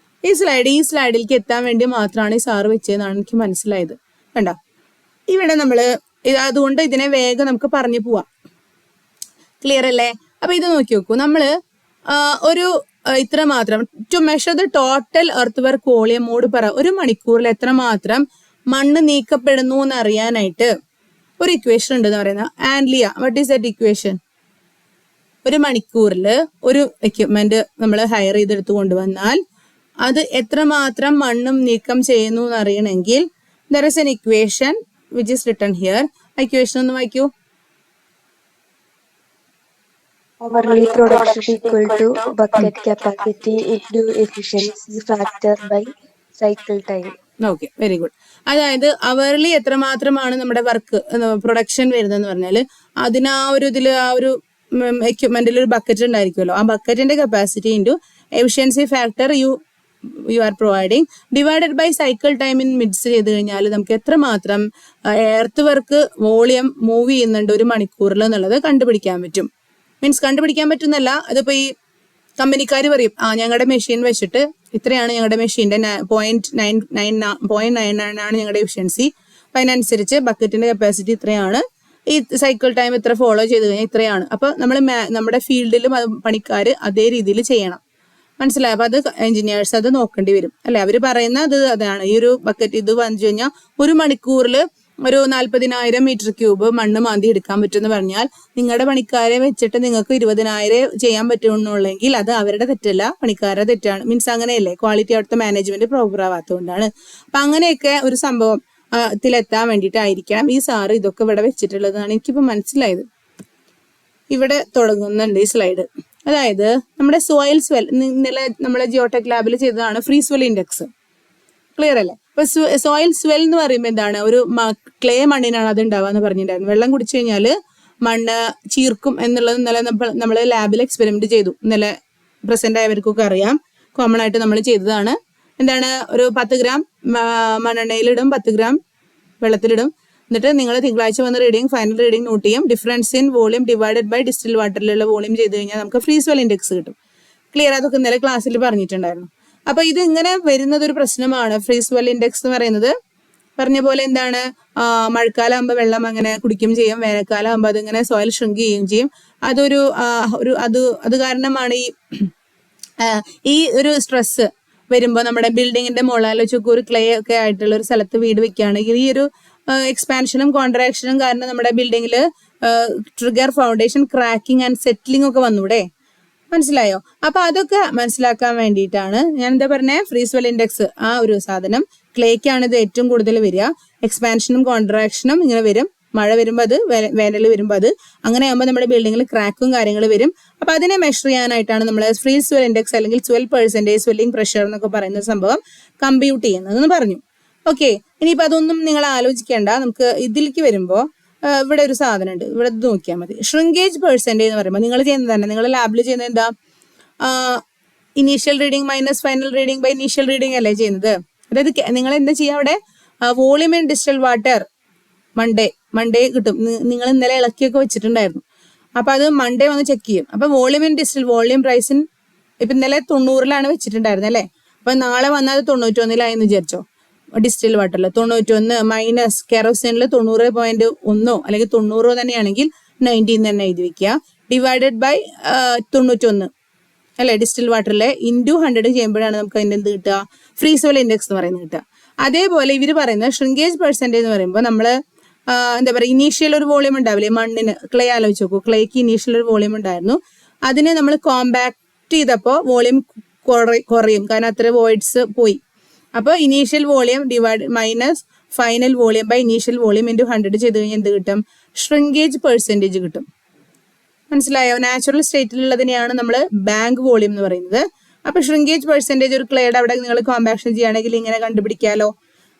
സ്ലൈഡിലേക്ക് എത്താൻ വേണ്ടി മാത്രമാണ് ഈ സാറ് വെച്ചതെന്നാണ് എനിക്ക് മനസ്സിലായത്. കണ്ടോ ഇവിടെ നമ്മള് അതുകൊണ്ട് ഇതിനെ വേഗം നമുക്ക് പറഞ്ഞു പോവാം. ക്ലിയർ അല്ലേ? അപ്പൊ ഇത് നോക്കി നോക്കൂ. നമ്മള് ഒരു ഇത്ര മാത്രം to measure the total earth work വോളിയമോട് പറ, ഒരു മണിക്കൂറിൽ എത്രമാത്രം മണ്ണ് നീക്കപ്പെടുന്നു എന്ന് അറിയാനായിട്ട് ഒരു ഇക്വേഷൻ ഉണ്ട് എന്ന് പറയുന്നത് Anliya. What is that equation? ഒരു മണിക്കൂറിൽ ഒരു എക്യുപ്മെന്റ് നമ്മൾ ഹയർ ചെയ്തെടുത്ത് കൊണ്ടുവന്നാൽ അത് എത്രമാത്രം മണ്ണും നീക്കം ചെയ്യുന്നു എന്ന് അറിയണമെങ്കിൽ there is an equation which is written here. ആ ഇക്വേഷൻ ഒന്ന് വായിക്കൂ. Hourly production equal to bucket capacity into efficiency factor by cycle time. Okay, very good. അതായത് അവർലി എത്രമാത്രമാണ് നമ്മുടെ വർക്ക് പ്രൊഡക്ഷൻ വരുന്നതെന്ന് പറഞ്ഞാൽ അതിന് ആ ഒരു എക്യുപ്മെന്റിൽ ഒരു ബക്കറ്റ് ഉണ്ടായിരിക്കുമല്ലോ, ആ ബക്കറ്റിന്റെ capacity into efficiency factor you are providing divided by cycle time in minutes ചെയ്ത് കഴിഞ്ഞാൽ നമുക്ക് എത്രമാത്രം എർത്ത് വർക്ക് വോളിയം മൂവ് ചെയ്യുന്നുണ്ട് ഒരു മണിക്കൂറിൽ എന്നുള്ളത് കണ്ടുപിടിക്കാൻ പറ്റും. മീൻസ് കണ്ടുപിടിക്കാൻ പറ്റുന്നല്ല, അതിപ്പോ ഈ കമ്പനിക്കാർ പറയും ഞങ്ങളുടെ മെഷീൻ വെച്ചിട്ട് ഇത്രയാണ് ഞങ്ങളുടെ മെഷീന്റെ 0.99 ആണ് ഞങ്ങളുടെ എഫിഷ്യൻസി, അപ്പൊ അതിനനുസരിച്ച് ബക്കറ്റിന്റെ കപ്പാസിറ്റി ഇത്രയാണ്, ഈ സൈക്കിൾ ടൈം ഇത്ര ഫോളോ ചെയ്ത് കഴിഞ്ഞാൽ ഇത്രയാണ്. അപ്പൊ നമ്മൾ നമ്മുടെ ഫീൽഡിലും പണിക്കാർ അതേ രീതിയിൽ ചെയ്യണം. മനസ്സിലായി? അപ്പൊ അത് എഞ്ചിനീയേഴ്സ് അത് നോക്കേണ്ടി വരും അല്ലെ. അവര് പറയുന്ന അതാണ് ഈ ഒരു ബക്കറ്റ് ഇത് വന്നു കഴിഞ്ഞാൽ ഒരു മണിക്കൂറിൽ ഒരു 40,000 മീറ്റർ ക്യൂബ് മണ്ണ് മാന്തി എടുക്കാൻ പറ്റുമെന്ന് പറഞ്ഞാൽ നിങ്ങളുടെ പണിക്കാരെ വെച്ചിട്ട് നിങ്ങൾക്ക് 20,000 ചെയ്യാൻ പറ്റുമെന്നുള്ളെങ്കിൽ അത് അവരുടെ തെറ്റല്ല, പണിക്കാരുടെ തെറ്റാണ്. മീൻസ് അങ്ങനെയല്ലേ, ക്വാളിറ്റി അവിടുത്തെ മാനേജ്മെന്റ് പ്രോപ്പർ ആവാത്തതുകൊണ്ടാണ്. അപ്പൊ അങ്ങനെയൊക്കെ ഒരു സംഭവം ത്തിലെത്താൻ വേണ്ടിയിട്ടായിരിക്കാം ഈ സാറ് ഇതൊക്കെ ഇവിടെ വെച്ചിട്ടുള്ളതാണ് എനിക്കിപ്പോ മനസ്സിലായത്. ഇവിടെ തുടങ്ങുന്നുണ്ട് ഈ സ്ലൈഡ്. അതായത് നമ്മുടെ സോയിൽ സ്വെൽ ഇന്നലെ നമ്മളെ ജിയോടെക് ലാബിൽ ചെയ്തതാണ് ഫ്രീ സ്വെൽ ഇൻഡെക്സ്. ക്ലിയർ അല്ലേ? ഇപ്പൊ സോയിൽ സ്വെൽ എന്ന് പറയുമ്പോൾ എന്താണ്, ഒരു ക്ലേ മണ്ണിനാണ് അത് ഉണ്ടാവുക എന്ന് പറഞ്ഞിട്ടുണ്ടായിരുന്നു. വെള്ളം കുടിച്ചു കഴിഞ്ഞാൽ മണ്ണ് ചീർക്കും എന്നുള്ളത് ഇന്നലെ നമ്മൾ ലാബിൽ എക്സ്പെരിമെന്റ് ചെയ്തു. ഇന്നലെ പ്രസന്റ് ആയവർക്കൊക്കെ അറിയാം, കോമൺ ആയിട്ട് നമ്മൾ ചെയ്തതാണ്. എന്താണ്, ഒരു 10 ഗ്രാം മണ്ണെണ്ണയിലിടും, 10 ഗ്രാം വെള്ളത്തിലിടും. എന്നിട്ട് നിങ്ങൾ തിങ്കളാഴ്ച വന്ന് റീഡിങ്, ഫൈനൽ റീഡിങ് നോട്ട് ചെയ്യും. Difference in volume divided by distill വാട്ടറിലുള്ള വോളിയം ചെയ്ത് കഴിഞ്ഞാൽ നമുക്ക് ഫ്രീ സ്വെൽ ഇൻഡെക്സ് കിട്ടും. ക്ലിയർ? അതൊക്കെ ഇന്നലെ ക്ലാസ്സിൽ പറഞ്ഞിട്ടുണ്ടായിരുന്നു. അപ്പൊ ഇത് ഇങ്ങനെ വരുന്നത് ഒരു പ്രശ്നമാണ്. ഫ്രീ സ്വെൽ ഇൻഡെക്സ് എന്ന് പറയുന്നത് പറഞ്ഞ പോലെ എന്താണ്, മഴക്കാലം ആകുമ്പോൾ വെള്ളം അങ്ങനെ കുടിക്കുകയും ചെയ്യും, വേനൽക്കാലം ആകുമ്പോൾ അതിങ്ങനെ സോയിൽ ഷ്രിങ്ക് ചെയ്യുകയും ചെയ്യും. അതൊരു അത് കാരണമാണ് ഈ ഒരു സ്ട്രെസ് വരുമ്പോൾ നമ്മുടെ ബിൽഡിങ്ങിന്റെ മുകളിലൊക്കെ ഒരു ക്ലേ ഒക്കെ ആയിട്ടുള്ള ഒരു സ്ഥലത്ത് വീട് വെക്കുകയാണെങ്കിൽ ഈ ഒരു എക്സ്പാൻഷനും കോൺട്രാക്ഷനും കാരണം നമ്മുടെ ബിൽഡിങ്ങിൽ trigger foundation cracking and settling ഒക്കെ വന്നൂടെ? മനസ്സിലായോ? അപ്പൊ അതൊക്കെ മനസ്സിലാക്കാൻ വേണ്ടിയിട്ടാണ് ഞാൻ എന്താ പറഞ്ഞേ, ഫ്രീ സ്വെൽ ഇൻഡെക്സ് ആ ഒരു സാധനം ക്ലേക്കാണ് ഇത് ഏറ്റവും കൂടുതൽ വരിക. എക്സ്പാൻഷനും കോൺട്രാക്ഷനും ഇങ്ങനെ വരും. മഴ വരുമ്പോൾ അത്, വേനൽ വരുമ്പോൾ അത്, അങ്ങനെ ആകുമ്പോൾ നമ്മുടെ ബിൽഡിങ്ങിൽ ക്രാക്കും കാര്യങ്ങൾ വരും. അപ്പൊ അതിനെ മെഷർ ചെയ്യാനായിട്ടാണ് നമ്മൾ ഫ്രീ സ്വെൽ ഇൻഡെക്സ് അല്ലെങ്കിൽ 12% സ്വെല്ലിംഗ് പ്രഷർ എന്നൊക്കെ പറയുന്ന സംഭവം കമ്പ്യൂട്ട് ചെയ്യുന്നതെന്ന് പറഞ്ഞു. ഓക്കെ, ഇനിയിപ്പോൾ അതൊന്നും നിങ്ങൾ ആലോചിക്കേണ്ട. നമുക്ക് ഇതിലേക്ക് വരുമ്പോൾ ഇവിടെ ഒരു സാധനം ഉണ്ട്, ഇവിടെ നോക്കിയാൽ മതി. ഷ്രിങ്കേജ് പെർസെൻറ്റേജ് എന്ന് പറയുമ്പോൾ നിങ്ങൾ ചെയ്യുന്നത് തന്നെ, നിങ്ങൾ ലാബിൽ ചെയ്യുന്നത് എന്താ, initial reading minus final reading by initial reading അല്ലേ ചെയ്യുന്നത്. അതായത് നിങ്ങൾ എന്താ ചെയ്യുക, അവിടെ volume in distil water Monday കിട്ടും. നിങ്ങൾ ഇന്നലെ ഇളക്കിയൊക്കെ വെച്ചിട്ടുണ്ടായിരുന്നു. അപ്പൊ അത് മൺഡേ വന്ന് ചെക്ക് ചെയ്യും. അപ്പൊ വോളിയം ഇൻ ഡിസ്റ്റിൽ വോളിയം പ്രൈസിൻ ഇപ്പൊ ഇന്നലെ 90 വെച്ചിട്ടുണ്ടായിരുന്നത് അല്ലേ. അപ്പൊ നാളെ വന്നാൽ 91 വിചാരിച്ചോ. ഡിസ്റ്റിൽ വാട്ടറിൽ 91 മൈനസ് കെറോസിനിൽ 90.1 അല്ലെങ്കിൽ 90 തന്നെയാണെങ്കിൽ 19 തന്നെ എഴുതി വെക്കുക. ഡിവൈഡഡ് ബൈ 91 അല്ലെ ഡിസ്റ്റിൽ വാട്ടറിലെ ഇൻറ്റു 100 ചെയ്യുമ്പോഴാണ് നമുക്ക് അതിന്റെ എന്ത് കിട്ടുക, ഫ്രീ സ്വെൽ ഇൻഡെക്സ് എന്ന് പറയുന്നത് കിട്ടുക. അതേപോലെ ഇവർ പറയുന്ന ഷ്രിങ്കേജ് പെർസെൻറ്റേജ് എന്ന് പറയുമ്പോൾ നമ്മൾ എന്താ പറയുക, ഇനീഷ്യൽ ഒരു വോളിയം ഉണ്ടാവില്ലേ മണ്ണിന്, ക്ലേ ആലോചിച്ച് നോക്കൂ. ക്ലേക്ക് ഇനീഷ്യൽ ഒരു വോളിയം ഉണ്ടായിരുന്നു. അതിനെ നമ്മൾ കോമ്പാക്ട് ചെയ്തപ്പോൾ വോളിയം കുറയും, കാരണം അത്ര വോയിഡ്സ് പോയി. അപ്പോൾ initial volume divide minus final volume by initial volume into 100 ചെയ്ത് കഴിഞ്ഞാൽ എന്ത് കിട്ടും, ഷ്രിങ്കേജ് പെർസെൻറ്റേജ് കിട്ടും. മനസ്സിലായോ? നാച്ചുറൽ സ്റ്റേറ്റിലുള്ളതിനെയാണ് നമ്മൾ ബാങ്ക് വോളിയം എന്ന് പറയുന്നത്. അപ്പൊ ഷ്രിങ്കേജ് പെർസെൻറ്റേജ് ഒരു ക്ലേയുടെ അവിടെ നിങ്ങൾ കോമ്പാക്ഷൻ ചെയ്യുകയാണെങ്കിൽ ഇങ്ങനെ കണ്ടുപിടിക്കാലോ.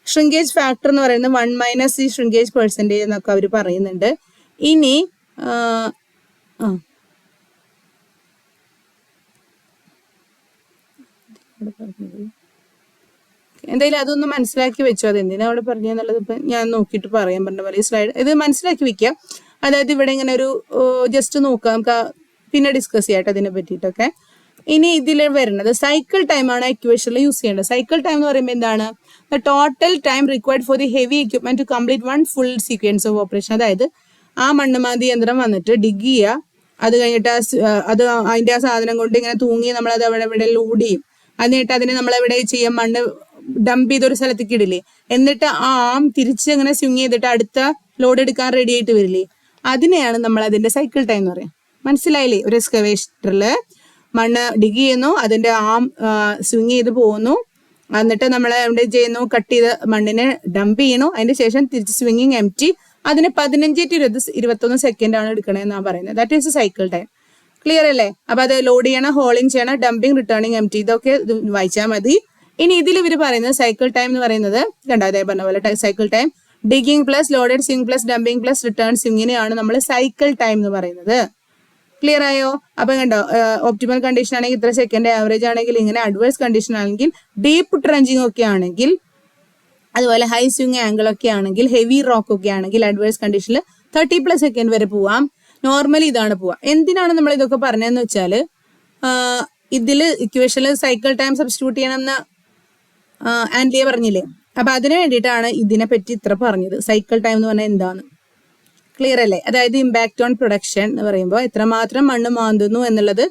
ഷ്രിങ്കേജ് ഫാക്ടർ എന്ന് പറയുന്നത് 1 മൈനസ് ഈ ഷ്രിങ്കേജ് പെർസെൻറ്റേജ് എന്നൊക്കെ അവർ പറയുന്നുണ്ട്. ഇനി എന്തായാലും അതൊന്ന് മനസ്സിലാക്കി വെച്ചോ. അതെന്തിനാ അവിടെ പറഞ്ഞെന്നുള്ളത് ഇപ്പം ഞാൻ നോക്കിയിട്ട് പറയാൻ പറഞ്ഞ പോലെ ഈ സ്ലൈഡ് ഇത് മനസ്സിലാക്കി വെക്കുക. അതായത് ഇവിടെ ഇങ്ങനെ ഒരു ജസ്റ്റ് നോക്കാം, നമുക്ക് പിന്നെ ഡിസ്കസ് ചെയ്യാട്ടെ അതിനെ പറ്റിയിട്ടൊക്കെ. ഇനി ഇതിൽ വരുന്നത് സൈക്കിൾ ടൈം ആണ് ഇക്വേഷനിൽ യൂസ് ചെയ്യേണ്ടത്. സൈക്കിൾ ടൈം എന്ന് പറയുമ്പോൾ എന്താണ്, the total time required for the heavy equipment to complete one full sequence of operation. അതായത് ആ മണ്ണുമാന്തി യന്ത്രം വന്നിട്ട് ഡിഗ് ചെയ്യുക, അത് കഴിഞ്ഞിട്ട് അത് അതിന്റെ ആ സാധനം കൊണ്ട് ഇങ്ങനെ തൂങ്ങി നമ്മളത് അവിടെ ഇവിടെ ലോഡ് ചെയ്യും. എന്നിട്ട് അതിനെ നമ്മളെവിടെ ചെയ്യും, മണ്ണ് ഡംപ് ചെയ്തൊരു സ്ഥലത്തേക്ക് ഇടില്ലേ, എന്നിട്ട് ആ ആം തിരിച്ച് അങ്ങനെ സ്വിങ് ചെയ്തിട്ട് അടുത്ത ലോഡ് എടുക്കാൻ റെഡി ആയിട്ട് വരില്ലേ, അതിനെയാണ് നമ്മൾ അതിന്റെ സൈക്കിൾ ടൈം എന്ന് പറയാം. മനസ്സിലായില്ലേ? ഒരു എക്സ്കവേറ്ററില് മണ്ണ് ഡിഗ് ചെയ്യുന്നു, അതിന്റെ ആം സ്വിങ് ചെയ്ത് പോകുന്നു, എന്നിട്ട് നമ്മൾ എവിടെ ചെയ്യുന്നു, കട്ട് ചെയ്ത് മണ്ണിനെ ഡംപ് ചെയ്യണു, അതിന്റെ ശേഷം തിരിച്ച് സ്വിങ്ങിങ് എംറ്റി, അതിന് 15 to 21 സെക്കൻഡാണ് എടുക്കണമെന്നാണ് പറയുന്നത്. That is cycle time. Clear അല്ലേ? അപ്പൊ അത് ലോഡ് ചെയ്യണം, ഹോളിങ് ചെയ്യണം, ഡംപിങ്, റിട്ടേണിങ്, എംറ്റി, ഇതൊക്കെ വായിച്ചാൽ മതി. ഇനി ഇതിൽ ഇവർ പറയുന്നത് സൈക്കിൾ ടൈം എന്ന് പറയുന്നത് കണ്ടോ, അതേ പറഞ്ഞ പോലെ cycle time digging plus loaded swing plus dumping plus return സ്വിങ്ങിനെയാണ് നമ്മൾ സൈക്കിൾ ടൈം എന്ന് പറയുന്നത്. ക്ലിയർ ആയോ? അപ്പൊ കണ്ടോ, ഓപ്റ്റിമൽ കണ്ടീഷൻ ആണെങ്കിൽ ഇത്ര സെക്കൻഡ്, ആവറേജ് ആണെങ്കിൽ ഇങ്ങനെ, അഡ്വേഴ്സ് കണ്ടീഷൻ ആണെങ്കിൽ ഡീപ്പ് ട്രെഞ്ചിങ് ഒക്കെ ആണെങ്കിൽ, അതുപോലെ ഹൈ സ്വിങ് ആംഗിൾ ഒക്കെ ആണെങ്കിൽ, ഹെവി റോക്ക് ഒക്കെ ആണെങ്കിൽ അഡ്വേഴ്സ് കണ്ടീഷനിൽ 30+ സെക്കൻഡ് വരെ പോവാം. നോർമലി ഇതാണ് പോവാ. എന്തിനാണ് നമ്മൾ ഇതൊക്കെ പറഞ്ഞതെന്ന് വെച്ചാല്, ഇതിൽ ഇക്വേഷനിൽ സൈക്കിൾ ടൈം സബ്സ്റ്റിറ്റ്യൂട്ട് ചെയ്യണമെന്ന് ആൻഡിയെ പറഞ്ഞില്ലേ, അപ്പൊ അതിനു വേണ്ടിയിട്ടാണ് ഇതിനെ പറ്റി ഇത്ര പറഞ്ഞത്. സൈക്കിൾ ടൈം എന്ന് പറഞ്ഞാൽ എന്താണ്, ക്ലിയർ അല്ലേ? അതായത് ഇമ്പാക്ട് ഓൺ പ്രൊഡക്ഷൻ എന്ന് പറയുമ്പോൾ എത്രമാത്രം മണ്ണ് മാന്തുന്നു എന്നുള്ളത്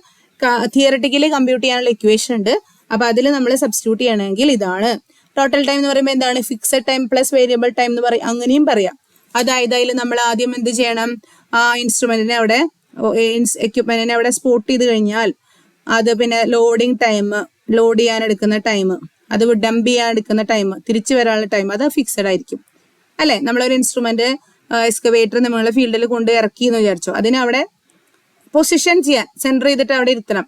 തിയററ്റിക്കലി കമ്പ്യൂട്ട് ചെയ്യാനുള്ള ഇക്വേഷൻ ഉണ്ട്. അപ്പൊ അതിൽ നമ്മൾ സബ്സ്റ്റിറ്റ്യൂട്ട് ചെയ്യണമെങ്കിൽ ഇതാണ്. ടോട്ടൽ ടൈം എന്ന് പറയുമ്പോൾ എന്താണ്, fixed time plus variable time എന്ന് പറയും, അങ്ങനെയും പറയാം. അതായത് അതിൽ നമ്മൾ ആദ്യം എന്ത് ചെയ്യണം, ആ ഇൻസ്ട്രുമെന്റിനെ അവിടെ എക്യുപ്മെന്റിനെ അവിടെ സ്പോട്ട് ചെയ്ത് കഴിഞ്ഞാൽ അത് പിന്നെ ലോഡിങ് ടൈം, ലോഡ് ചെയ്യാൻ എടുക്കുന്ന ടൈം, അത് ഡംപ് ചെയ്യാൻ എടുക്കുന്ന ടൈം, തിരിച്ചു വരാനുള്ള ടൈം, അത് ഫിക്സഡ് ആയിരിക്കും അല്ലെ. നമ്മളൊരു ഇൻസ്ട്രുമെന്റ് എക്സ്കവേറ്റർ നമ്മളെ ഫീൽഡിൽ കൊണ്ട് ഇറക്കി എന്ന് വിചാരിച്ചോ, അതിനെ അവിടെ പൊസിഷൻ ചെയ്യാൻ സെന്റർ ചെയ്തിട്ട് അവിടെ ഇരുത്തണം.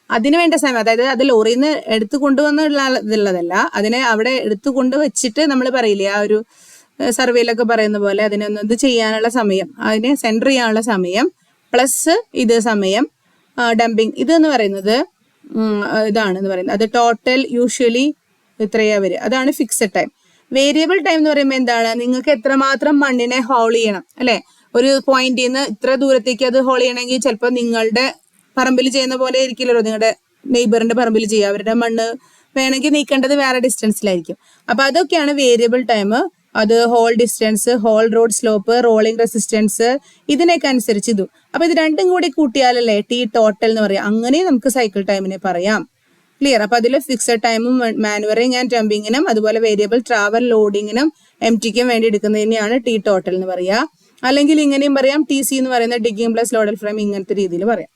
അതിന് വേണ്ട സമയം, അതായത് അത് ലോറിയിൽ നിന്ന് എടുത്തു കൊണ്ടുവന്നുള്ളതല്ല, അതിനെ അവിടെ എടുത്തു കൊണ്ടുവച്ചിട്ട് നമ്മൾ പറയില്ലേ ആ ഒരു സർവേയിലൊക്കെ പറയുന്ന പോലെ അതിനെ ഒന്ന് ഇത് ചെയ്യാനുള്ള സമയം, അതിനെ സെൻറ്റർ ചെയ്യാനുള്ള സമയം പ്ലസ് ഇത് സമയം ഡംപിങ് ഇതെന്ന് പറയുന്നത് ഇതാണെന്ന് പറയുന്നത്. അത് ടോട്ടൽ യൂഷ്വലി ഇത്രയാ വരിക, അതാണ് ഫിക്സഡ് ടൈം. വേരിയബിൾ ടൈം എന്ന് പറയുമ്പോൾ എന്താണ്, നിങ്ങൾക്ക് എത്രമാത്രം മണ്ണിനെ ഹോൾ ചെയ്യണം അല്ലെ, ഒരു പോയിന്റിൽ നിന്ന് ഇത്ര ദൂരത്തേക്ക് അത് ഹോൾ ചെയ്യണമെങ്കിൽ ചിലപ്പോൾ നിങ്ങളുടെ പറമ്പിൽ ചെയ്യുന്ന പോലെ ആയിരിക്കില്ലല്ലോ നിങ്ങളുടെ നെയ്ബറിന്റെ പറമ്പിൽ ചെയ്യുക. അവരുടെ മണ്ണ് വേണമെങ്കിൽ നീക്കേണ്ടത് വേറെ ഡിസ്റ്റൻസിലായിരിക്കും. അപ്പൊ അതൊക്കെയാണ് വേരിയബിൾ ടൈം. അത് haul distance, haul road slope, rolling resistance, ഇതിനൊക്കെ അനുസരിച്ച് ഇതും. അപ്പൊ ഇത് രണ്ടും കൂടി കൂട്ടിയാലല്ലേ ടി ടോട്ടൽ എന്ന് പറയാം. അങ്ങനെ നമുക്ക് സൈക്കിൾ ടൈമിനെ പറയാം. ക്ലിയർ? അപ്പൊ അതിൽ ഫിക്സഡ് ടൈമും മാനുവറിങ് ആൻഡ് ഡംപിങ്ങിനും അതുപോലെ വേരിയബിൾ ട്രാവൽ ലോഡിങ്ങിനും എംടിക്കും വേണ്ടി എടുക്കുന്നതിനെയാണ് ടി ടോട്ടൽ എന്ന് പറയാ. അല്ലെങ്കിൽ ഇങ്ങനെയും പറയാം, ടി സി എന്ന് പറയുന്ന ഡിഗിങ് പ്ലസ് ലോഡൽ ഫ്രെയിം, ഇങ്ങനത്തെ രീതിയിൽ പറയാം.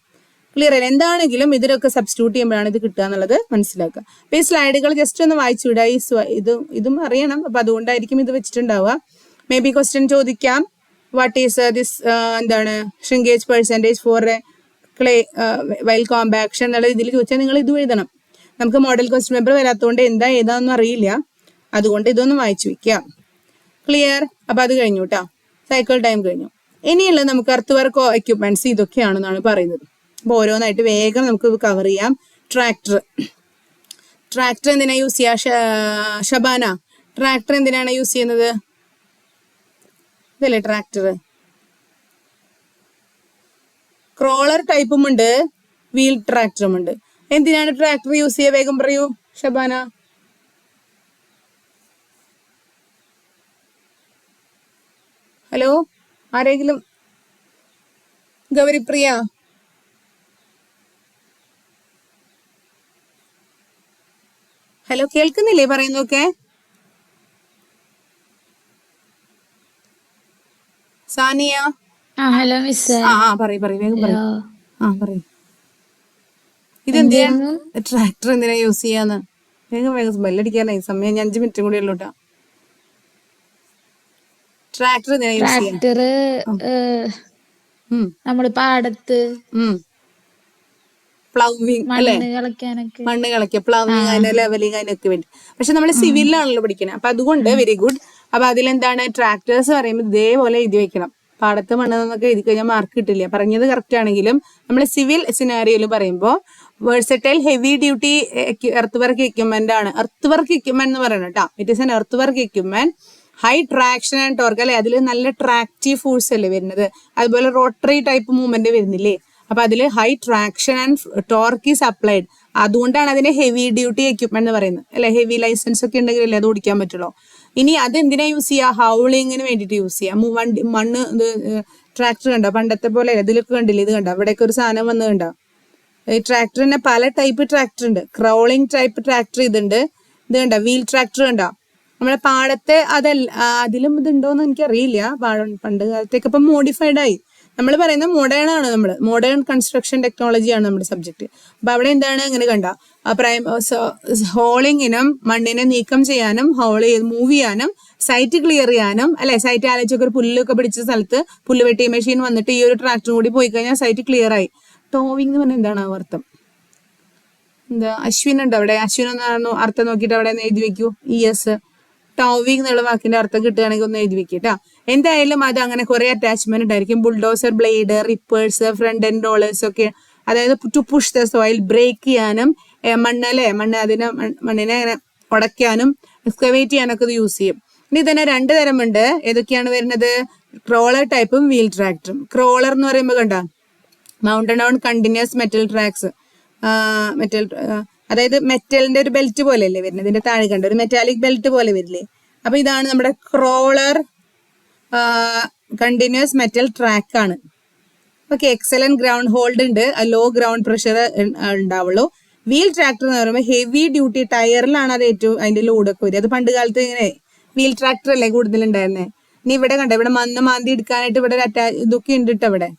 ക്ലിയർ അല്ലേ? എന്താണെങ്കിലും ഇതിലൊക്കെ സബ്സ്റ്റിറ്റ്യൂട്ട് ചെയ്യുമ്പോഴാണ് ഇത് കിട്ടുക എന്നുള്ളത് മനസ്സിലാക്കുക. അപ്പൊ ഈ സ്ലൈഡുകൾ ജസ്റ്റ് ഒന്ന് വായിച്ചു വിടുക. ഇതും അറിയണം. അപ്പൊ അതുകൊണ്ടായിരിക്കും ഇത് വെച്ചിട്ടുണ്ടാവുക. മേ ബി ക്വസ്റ്റ്യൻ ചോദിക്കാം, വാട്ട് ഈസ് ദിസ് എന്താണ് shrinkage percentage for clay while compaction എന്നുള്ള ഇതിൽ ചോദിച്ചാൽ നിങ്ങൾ ഇത് എഴുതണം. നമുക്ക് മോഡൽ ക്വസ്റ്റ്യൻ പേപ്പർ വരാത്തതുകൊണ്ട് ഏതാണെന്നും അറിയില്ല, അതുകൊണ്ട് ഇതൊന്ന് വായിച്ചു വെക്കാം. ക്ലിയർ? അപ്പൊ അത് കഴിഞ്ഞു കേട്ടോ, സൈക്കിൾ ടൈം കഴിഞ്ഞു. ഇനിയുള്ളത് നമുക്ക് എർത്ത് വർക്ക് എക്യുപ്മെന്റ്സ് ഇതൊക്കെയാണെന്നാണ് പറയുന്നത്. അപ്പൊ ഓരോന്നായിട്ട് വേഗം നമുക്ക് കവർ ചെയ്യാം. ട്രാക്ടർ എന്തിനാ യൂസ് ചെയ്യാ? ഷബാന, ട്രാക്ടർ എന്തിനാണ് യൂസ് ചെയ്യുന്നത്? ഇതല്ലേ ട്രാക്ടർ? ക്രോളർ ടൈപ്പും ഉണ്ട്, വീൽ ട്രാക്ടറും ഉണ്ട്. എന്തിനാണ് ട്രാക്ടർ യൂസ് ചെയ്യുക? വേഗം പറയൂ ഷബാന. ഹലോ, ആരെങ്കിലും? ഗൗരിപ്രിയ, ഹലോ, കേൾക്കുന്നില്ലേ പറയുന്നൊക്കെ? Sania, hello miss. പറയൂ വേഗം പറയൂ. പറയൂ. ഇതെന്തിനാ ട്രാക്ടർ എന്തിനാ യൂസ് ചെയ്യാന്ന്? വേഗം ബെല്ലടിക്കാനായി സമയം. 5 മിനിറ്റും കൂടി ഉള്ളൂ കേട്ടോ. ട്രാക്ടർ എന്തിനാ യൂസ് ചെയ്യാ? ട്രാക്ടർ നമ്മള് പാടത്ത് പ്ലവിങ് അല്ലെ, മണ്ണ് കളയ്ക്കുക, പ്ലവിങ്, അതിന്റെ ലെവലിങ്, അതിനൊക്കെ വേണ്ടി. പക്ഷെ നമ്മൾ സിവിലാണല്ലോ പഠിക്കുന്നത്. അപ്പൊ അതുകൊണ്ട് വെരി ഗുഡ്. അപ്പൊ അതിലെന്താണ് ട്രാക്ടേഴ്സ് പറയുമ്പോൾ ഇതേപോലെ എഴുതി വെക്കണം. പാടത്ത് മണ്ണ് എന്നൊക്കെ എഴുതി കഴിഞ്ഞാൽ മാർക്ക് കിട്ടില്ല. പറഞ്ഞത് കറക്റ്റ് ആണെങ്കിലും നമ്മൾ സിവിൽ സിനാരിയോയിൽ പറയുമ്പോൾ versatile heavy duty earth work equipment ആണ്. എർത്ത് വർക്ക് എക്യുപ്മെന്റ് എന്ന് പറയുന്നത് കേട്ടോ. It is N earth work equipment, high traction and torque അല്ലെ, അതിൽ നല്ല ട്രാക്റ്റീവ് ഫോഴ്സ് അല്ലേ വരുന്നത്. അതുപോലെ റോട്ടറി ടൈപ്പ് മൂവ്മെന്റ് വരുന്നില്ലേ, അപ്പൊ അതിൽ high traction and torque is applied. അതുകൊണ്ടാണ് അതിനെ ഹെവി ഡ്യൂട്ടി എക്യുപ്മെന്റ് എന്ന് പറയുന്നത് അല്ലെ. ഹെവി ലൈസൻസ് ഒക്കെ ഉണ്ടെങ്കിലല്ലേ അത് ഓടിക്കാൻ പറ്റുള്ളൂ. ഇനി അത് എന്തിനാ യൂസ് ചെയ്യുക? ഹൗളിങ്ങിന് വേണ്ടിയിട്ട് യൂസ് ചെയ്യാം. മണ്ണ് ട്രാക്ടർ കണ്ടോ? പണ്ടത്തെ പോലെ ഇതിലൊക്കെ കണ്ടില്ലേ? ഇത് കണ്ടോ? അവിടെയൊക്കെ ഒരു സാധനം വന്ന് കണ്ടോ? ഈ ട്രാക്ടർ തന്നെ പല ടൈപ്പ് ട്രാക്ടർ ഉണ്ട്. ക്രൗളിംഗ് ടൈപ്പ് ട്രാക്ടർ ഇതുണ്ട്. ഇത് കണ്ടോ? വീൽ ട്രാക്ടർ കണ്ടോ? നമ്മളെ പാടത്തെ അതിലും ഇതുണ്ടോന്ന് എനിക്കറിയില്ല. പണ്ട് കാലത്തേക്ക് ഇപ്പം മോഡിഫൈഡ് ആയി. നമ്മൾ പറയുന്നത് മോഡേൺ ആണ്. മോഡേൺ കൺസ്ട്രക്ഷൻ ടെക്നോളജിയാണ് നമ്മുടെ സബ്ജക്ട്. അപ്പൊ അവിടെ എന്താണ് ഇങ്ങനെ കണ്ട ഹോളിങ്ങിനും മണ്ണിനെ നീക്കം ചെയ്യാനും മൂവ് ചെയ്യാനും സൈറ്റ് ക്ലിയർ ചെയ്യാനും അല്ലെ, സൈറ്റ് ആലോചിച്ചൊക്കെ ഒരു പുല്ലൊക്കെ പിടിച്ച സ്ഥലത്ത് പുല്ല് വെട്ടി മെഷീൻ വന്നിട്ട് ഈ ഒരു ട്രാക്ടറും കൂടി പോയി കഴിഞ്ഞാൽ സൈറ്റ് ക്ലിയർ ആയി. ടോവിംഗ് എന്ന് പറഞ്ഞാൽ എന്താണ് അർത്ഥം? എന്താ? അശ്വിൻ ഉണ്ടോ അവിടെ? അശ്വിൻ ഒന്ന് അർത്ഥം നോക്കിയിട്ട് അവിടെ എഴുതി വെക്കൂ. ES ടോവിംഗ് എന്നുള്ള വാക്കിന്റെ അർത്ഥം കിട്ടുകയാണെങ്കിൽ ഒന്ന് എഴുതി വെക്കിട്ടാ. എന്തായാലും അത് അങ്ങനെ കുറെ അറ്റാച്ച്മെന്റ് ഉണ്ടായിരിക്കും. Bulldozer blade, rippers, front end rollers ഒക്കെ, അതായത് to push the soil, break ചെയ്യാനും മണ്ണിനെ അങ്ങനെ ഉടയ്ക്കാനും എക്സ്കവേറ്റ് ചെയ്യാനൊക്കെ ഇത് യൂസ് ചെയ്യും. ഇനി തന്നെ 2 തരമുണ്ട്. ഏതൊക്കെയാണ് വരുന്നത്? ക്രോളർ ടൈപ്പും വീൽ ട്രാക്ടറും. ക്രോളർ എന്ന് പറയുമ്പോൾ കണ്ട mountain on continuous metal tracks, അതായത് മെറ്റലിന്റെ ഒരു ബെൽറ്റ് പോലെ അല്ലേ വരുന്നത്. ഇതിന്റെ താഴെ കണ്ട ഒരു മെറ്റാലിക് ബെൽറ്റ് പോലെ വരില്ലേ. അപ്പൊ ഇതാണ് നമ്മുടെ ക്രോളർ കണ്ടിന്യൂസ് മെറ്റൽ ട്രാക്ക് ആണ്. ഓക്കെ, എക്സലന്റ് ഗ്രൗണ്ട് ഹോൾഡ് ഉണ്ട്, ലോ ഗ്രൗണ്ട് പ്രഷർ ഉണ്ടാവുള്ളൂ. വീൽ ട്രാക്ടർ എന്ന് പറയുമ്പോൾ ഹെവി ഡ്യൂട്ടി ടയറിലാണ് അത് ഏറ്റവും അതിന്റെ ലോഡൊക്കെ വരിക. അത് പണ്ട് കാലത്ത് ഇങ്ങനെ വീൽ ട്രാക്ടർ അല്ലേ കൂടുതലുണ്ടായിരുന്നത്. ഇനി ഇവിടെ കണ്ട ഇവിടെ മണ്ണ് മാന്തി എടുക്കാനായിട്ട് ഇവിടെ ഇതൊക്കെ ഉണ്ട് കേട്ടോ.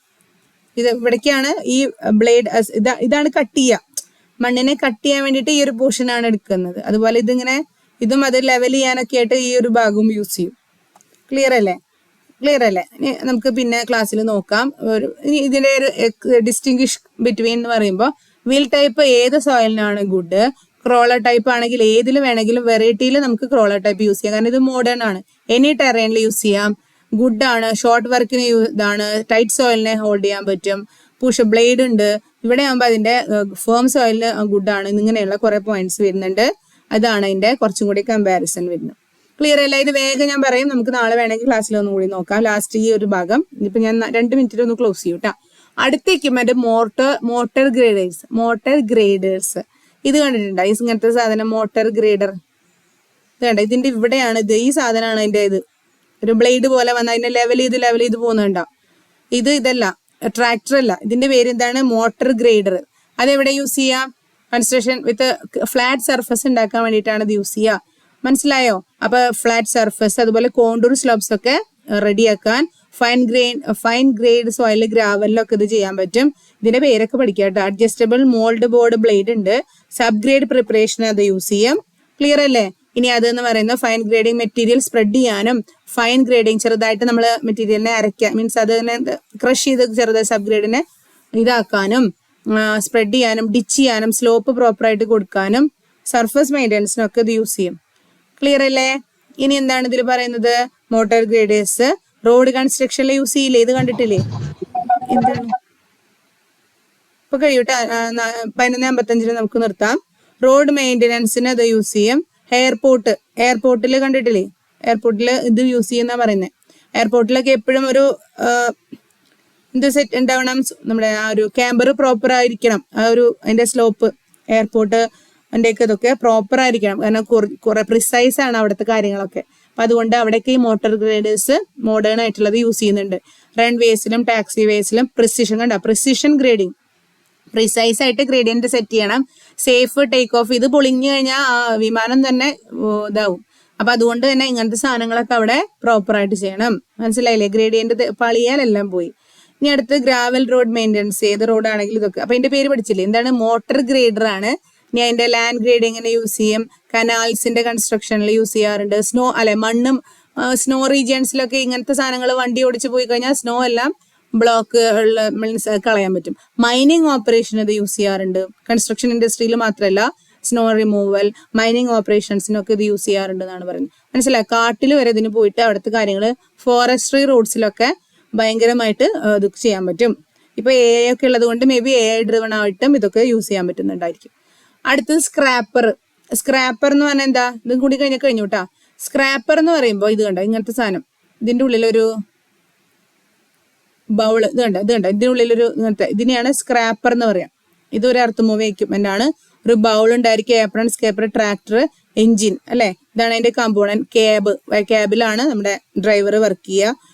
ഇവിടേക്കാണ് ഈ ബ്ലേഡ്, ഇതാണ് കട്ട് ചെയ്യുക, മണ്ണിനെ കട്ട് ചെയ്യാൻ വേണ്ടിയിട്ട് ഈ ഒരു പോർഷനാണ് എടുക്കുന്നത്. അതുപോലെ ഇതും അത് ലെവൽ ചെയ്യാനൊക്കെ ആയിട്ട് ഈ ഒരു ഭാഗവും യൂസ് ചെയ്യും. ക്ലിയർ അല്ലേ? ഇനി നമുക്ക് പിന്നെ ക്ലാസ്സിൽ നോക്കാം. ഇതിന്റെ ഒരു ഡിസ്റ്റിങ്വിഷ് ബിറ്റ്വീൻ എന്ന് പറയുമ്പോൾ വീൽ ടൈപ്പ് ഏത് സോയിലിനാണ് ഗുഡ്? ക്രോളർ ടൈപ്പ് ആണെങ്കിൽ ഏതിൽ വേണമെങ്കിലും വെറൈറ്റിയിൽ നമുക്ക് ക്രോളർ ടൈപ്പ് യൂസ് ചെയ്യാം, കാരണം ഇത് മോഡേൺ ആണ്. എനി ടെറൈനിൽ യൂസ് ചെയ്യാം, ഗുഡ് ആണ്, ഷോർട്ട് വർക്കിന് ഇതാണ്, ടൈറ്റ് സോയിലിനെ ഹോൾഡ് ചെയ്യാൻ പറ്റും, പുഷ് ബ്ലേഡ് ഉണ്ട്. ഇവിടെ ആകുമ്പോൾ അതിന്റെ ഫേം സോയിലിന് ഗുഡ് ആണ്. ഇങ്ങനെയുള്ള കുറെ പോയിന്റ്സ് വരുന്നുണ്ട്. അതാണ് അതിന്റെ കുറച്ചും കൂടി കമ്പാരിസൺ വരുന്നത്. ക്ലിയർ അല്ല? ഇത് വേഗം ഞാൻ പറയും, നമുക്ക് നാളെ വേണമെങ്കിൽ ക്ലാസ്സിൽ ഒന്നും കൂടി നോക്കാം. ലാസ്റ്റ് ഈ ഒരു ഭാഗം ഇപ്പൊ ഞാൻ 2 മിനിറ്റിൽ ഒന്ന് ക്ലോസ് ചെയ്യും കേട്ടോ. അടുത്ത എക്യുപ്മെന്റ് മോട്ടർ ഗ്രേഡേഴ്സ്. ഇത് കണ്ടിട്ടുണ്ടോ? ഇങ്ങനത്തെ സാധനം മോട്ടർ ഗ്രേഡർ. ഇത് കണ്ട, ഇതിന്റെ ഇവിടെയാണ് ഇത്, ഈ സാധനമാണ് അതിന്റെ ഇത്, ഒരു ബ്ലേഡ് പോലെ വന്ന അതിന്റെ ലെവൽ ചെയ്ത് പോകുന്നുണ്ടോ? ഇതല്ല, ട്രാക്ടർ അല്ല. ഇതിന്റെ പേര് എന്താണ്? Motor grader. അതെവിടെ യൂസ് ചെയ്യാം? കൺസ്ട്രക്ഷൻ വിത്ത് ഫ്ലാറ്റ് സർഫസ് ഉണ്ടാക്കാൻ വേണ്ടിയിട്ടാണ് ഇത് യൂസ് ചെയ്യുക. മനസ്സിലായോ? അപ്പൊ ഫ്ലാറ്റ് സർഫസ്, അതുപോലെ കോണ്ടൂർ സ്ലോപ്സ് ഒക്കെ റെഡിയാക്കാൻ, ഫൈൻ ഗ്രേഡ് സോയിൽ ഗ്രാവലിലൊക്കെ ഇത് ചെയ്യാൻ പറ്റും. ഇതിന്റെ പേരൊക്കെ പഠിക്കാം കേട്ടോ. അഡ്ജസ്റ്റബിൾ മോൾഡ് ബോർഡ് ബ്ലേഡ് ഉണ്ട്. സബ് ഗ്രേഡ് പ്രിപ്പറേഷൻ അത് യൂസ് ചെയ്യാം. ക്ലിയർ അല്ലേ? ഇനി അതെന്ന് പറയുന്നത് ഫൈൻ ഗ്രേഡിങ് മെറ്റീരിയൽ സ്പ്രെഡ് ചെയ്യാനും, ഫൈൻ ഗ്രേഡിങ് ചെറുതായിട്ട് നമ്മൾ മെറ്റീരിയലിനെ അരയ്ക്കാൻ, മീൻസ് അതിനെ ക്രഷ് ചെയ്ത് ചെറുതായി സബ് ഗ്രേഡിനെ ഇതാക്കാനും, സ്പ്രെഡ് ചെയ്യാനും, ഡിച്ച് ചെയ്യാനും, സ്ലോപ്പ് പ്രോപ്പറായിട്ട് കൊടുക്കാനും, സർഫസ് മെയിൻ്റെനൻസിനും ഒക്കെ ഇത് യൂസ് ചെയ്യും. ക്ലിയർ അല്ലേ? ഇനി എന്താണ് ഇതിൽ പറയുന്നത്? മോട്ടോർ ഗ്രേഡേഴ്സ് റോഡ് കൺസ്ട്രക്ഷനിൽ യൂസ് ചെയ്യില്ലേ? ഇത് കണ്ടിട്ടില്ലേ? എന്താണ് ഇപ്പൊ കഴിയൂട്ടെ, 11:55 നമുക്ക് നിർത്താം. റോഡ് മെയിൻ്റെനൻസിന് അത് യൂസ് ചെയ്യും. എയർപോർട്ടിൽ കണ്ടിട്ടില്ലേ? എയർപോർട്ടിൽ ഇത് യൂസ് ചെയ്യുന്ന പറയുന്നത്. എയർപോർട്ടിലൊക്കെ എപ്പോഴും ഒരു സെറ്റ് ഉണ്ടാവണം, നമ്മുടെ ആ ഒരു ക്യാമ്പർ പ്രോപ്പർ ആയിരിക്കണം. ആ ഒരു അതിന്റെ സ്ലോപ്പ് എയർപോർട്ട് അതിൻ്റെയൊക്കെ ഇതൊക്കെ പ്രോപ്പർ ആയിരിക്കണം, കാരണം കുറെ പ്രിസൈസ് ആണ് അവിടുത്തെ കാര്യങ്ങളൊക്കെ. അപ്പൊ അതുകൊണ്ട് അവിടെയൊക്കെ ഈ മോട്ടോർ ഗ്രേഡേഴ്സ് മോഡേൺ ആയിട്ടുള്ളത് യൂസ് ചെയ്യുന്നുണ്ട്. റൺവേസിലും ടാക്സി വേസിലും പ്രിസിഷൻ ഗ്രേഡിങ്, പ്രിസൈസ് ആയിട്ട് ഗ്രേഡിയന്റ് സെറ്റ് ചെയ്യണം. Safe take off. ഇത് പൊളിഞ്ഞു കഴിഞ്ഞാൽ ആ വിമാനം തന്നെ ഇതാവും. അപ്പൊ അതുകൊണ്ട് തന്നെ ഇങ്ങനത്തെ സാധനങ്ങളൊക്കെ അവിടെ പ്രോപ്പർ ആയിട്ട് ചെയ്യണം. മനസ്സിലായില്ലേ? ഗ്രേഡിയന്റ് പളിയാലെല്ലാം പോയി. ഇനി അടുത്ത് ഗ്രാവൽ റോഡ് മെയിൻ്റെനൻസ്, ഏത് റോഡാണെങ്കിലും ഇതൊക്കെ. അപ്പൊ ഇതിന്റെ പേര് പഠിച്ചില്ലേ? എന്താണ്? മോട്ടർ ഗ്രേഡർ ആണ്. ഇനി അതിന്റെ ലാൻഡ് ഗ്രേഡിങ്ങിന് യൂസ് ചെയ്യും. കനാൽസിന്റെ കൺസ്ട്രക്ഷനിൽ യൂസ് ചെയ്യാറുണ്ട്. മണ്ണും സ്നോ റീജിയൻസിലൊക്കെ ഇങ്ങനത്തെ സാധനങ്ങൾ വണ്ടി ഓടിച്ച് പോയി കഴിഞ്ഞാൽ സ്നോ എല്ലാം ബ്ലോക്ക് മീൻസ് കളയാൻ പറ്റും. മൈനിങ് ഓപ്പറേഷൻ ഇത് യൂസ് ചെയ്യാറുണ്ട്. കൺസ്ട്രക്ഷൻ ഇൻഡസ്ട്രിയിൽ മാത്രമല്ല, സ്നോ റിമൂവൽ, മൈനിങ് ഓപ്പറേഷൻസിനൊക്കെ ഇത് യൂസ് ചെയ്യാറുണ്ട് എന്നാണ് പറയുന്നത്. മനസ്സിലായി? കാട്ടിൽ വരെ ഇതിന് പോയിട്ട് അവിടുത്തെ കാര്യങ്ങൾ, ഫോറസ്ട്രി റോഡ്സിലൊക്കെ ഭയങ്കരമായിട്ട് ഇത് ചെയ്യാൻ പറ്റും. ഇപ്പൊ AI ഒക്കെ ഉള്ളത് കൊണ്ട് മേ ബി AI ഡ്രിവൺ ആയിട്ടും ഇതൊക്കെ യൂസ് ചെയ്യാൻ പറ്റുന്നുണ്ടായിരിക്കും. അടുത്തത് സ്ക്രാപ്പർ എന്ന് പറഞ്ഞാൽ എന്താ? ഇതും കൂടി കഴിഞ്ഞു കേട്ടാ. സ്ക്രാപ്പർ എന്ന് പറയുമ്പോൾ ഇത് കണ്ട, ഇങ്ങനത്തെ സാധനം, ഇതിന്റെ ഉള്ളിലൊരു ബൗള്, ഇത് കണ്ട, ഇതിന്റെ ഉള്ളിലൊരു ഇങ്ങനത്തെ, ഇതിനെയാണ് സ്ക്രാപ്പർ എന്ന് പറയാം. ഇതൊരു എർത്ത് മൂവ് എക്യുപ്മെന്റ് ആണ്. ഒരു ബൗൾ ഉണ്ടായിരിക്കും, ഏപ്രൺ, സ്കേപ്പർ, ട്രാക്ടർ, എഞ്ചിൻ, അല്ലെ? ഇതാണ് അതിന്റെ കമ്പോണന്റ്. ക്യാബിലാണ് നമ്മുടെ ഡ്രൈവർ വർക്ക് ചെയ്യുക.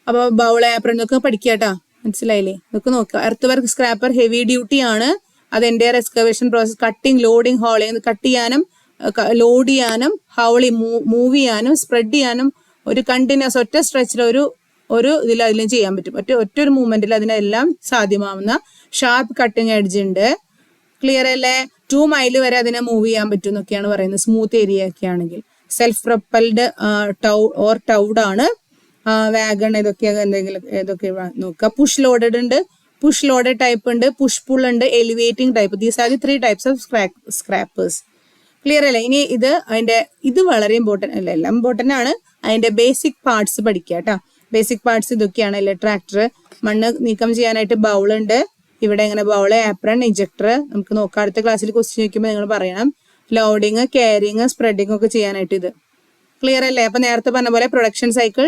അപ്പൊ ബൗൾ, ഏപ്രൺ ഇതൊക്കെ പഠിക്കുക കേട്ടാ. മനസ്സിലായില്ലേ? ഇതൊക്കെ നോക്കുക. Earth work scraper heavy duty ആണ്. അത് എൻ്റെ excavation process, cutting, loading, hauling, cut ചെയ്യാനും ലോഡ് ചെയ്യാനും മൂവ് ചെയ്യാനും സ്പ്രെഡ് ചെയ്യാനും ഒരു കണ്ടിന്യൂസ് ഒറ്റ സ്ട്രെച്ചിൽ ഒരു ഇതിലും ചെയ്യാൻ പറ്റും. ഒറ്റൊരു മൂവ്മെന്റിൽ അതിനെല്ലാം സാധ്യമാവുന്ന ഷാർപ്പ് കട്ടിങ് എഡ്ജ് ഉണ്ട്. ക്ലിയർ അല്ലേ? 2 മൈൽ വരെ അതിനെ മൂവ് ചെയ്യാൻ പറ്റും എന്നൊക്കെയാണ് പറയുന്നത്, സ്മൂത്ത് ഏരിയ ഒക്കെ ആണെങ്കിൽ. സെൽഫ് പ്രൊപ്പൽഡ് ടൗഡ് ആണ്. വാഗൺ, ഇതൊക്കെ എന്തെങ്കിലും ഇതൊക്കെ നോക്കുക. പുഷ് ലോഡഡ് ഉണ്ട്, പുഷ് ലോഡഡ് ടൈപ്പ് ഉണ്ട്, പുഷ് പുൾ ഉണ്ട്, elevating type. These are the 3 types of scrapers. Clear അല്ലേ? ഇനി ഇത് വളരെ ഇമ്പോർട്ടൻ്റ് അല്ല, എല്ലാം ഇമ്പോർട്ടൻ്റ് ആണ്. അതിന്റെ ബേസിക് പാർട്സ് പഠിക്കുക കേട്ടോ. ബേസിക് പാർട്സ് ഇതൊക്കെയാണ് അല്ലേ? ട്രാക്ടർ, മണ്ണ് നീക്കം ചെയ്യാനായിട്ട് ബൗൾ ഉണ്ട്. ഇവിടെ ഇങ്ങനെ ബൗള്, ആപ്രൺ, ഇഞ്ചക്ടർ. നമുക്ക് നോക്കാം, അടുത്ത ക്ലാസ്സിൽ ക്വസ്റ്റ്യൻ ചോദിക്കുമ്പോൾ നിങ്ങൾ പറയണം. ലോഡിങ്, ക്യാരിങ്, സ്പ്രെഡിങ് ഒക്കെ ചെയ്യാനായിട്ട് ഇത്. ക്ലിയർ അല്ലേ? അപ്പൊ നേരത്തെ പറഞ്ഞ പോലെ പ്രൊഡക്ഷൻ സൈക്കിൾ,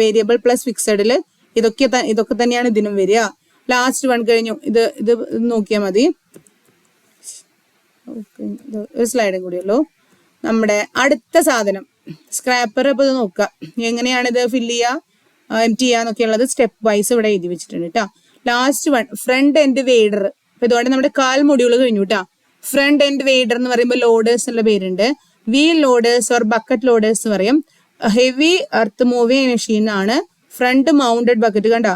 വേരിയബിൾ പ്ലസ് ഫിക്സഡില് ഇതൊക്കെ തന്നെയാണ് ഇതിനും വരിക. ലാസ്റ്റ് വൺ കഴിഞ്ഞു. ഇത് നോക്കിയാൽ മതി. ഒരു സ്ലൈഡും കൂടിയല്ലോ. നമ്മുടെ അടുത്ത സാധനം സ്ക്രാപ്പർ. ഇപ്പൊ ഇത് നോക്കുക, എങ്ങനെയാണ് ഇത് ഫില്ല് ചെയ്യുക, എംപ്റ്റി ചെയ്യാന്നൊക്കെ ഉള്ളത് സ്റ്റെപ്പ് വൈസ് ഇവിടെ എഴുതി വെച്ചിട്ടുണ്ട് കേട്ടോ. Last one front end wader. അപ്പൊ ഇതോടെ നമ്മുടെ 4 മൊഡ്യൂൾ കഴിഞ്ഞു കേട്ടോ. ഫ്രണ്ട് എൻഡ് വെയ്ഡർ എന്ന് പറയുമ്പോൾ ലോഡേഴ്സ് എന്നുള്ള പേരുണ്ട്. Wheel loaders or bucket loaders എന്ന് പറയും. ഹെവി എർത്ത് മൂവിങ് മെഷീൻ ആണ്. Front mounted bucket. കണ്ട,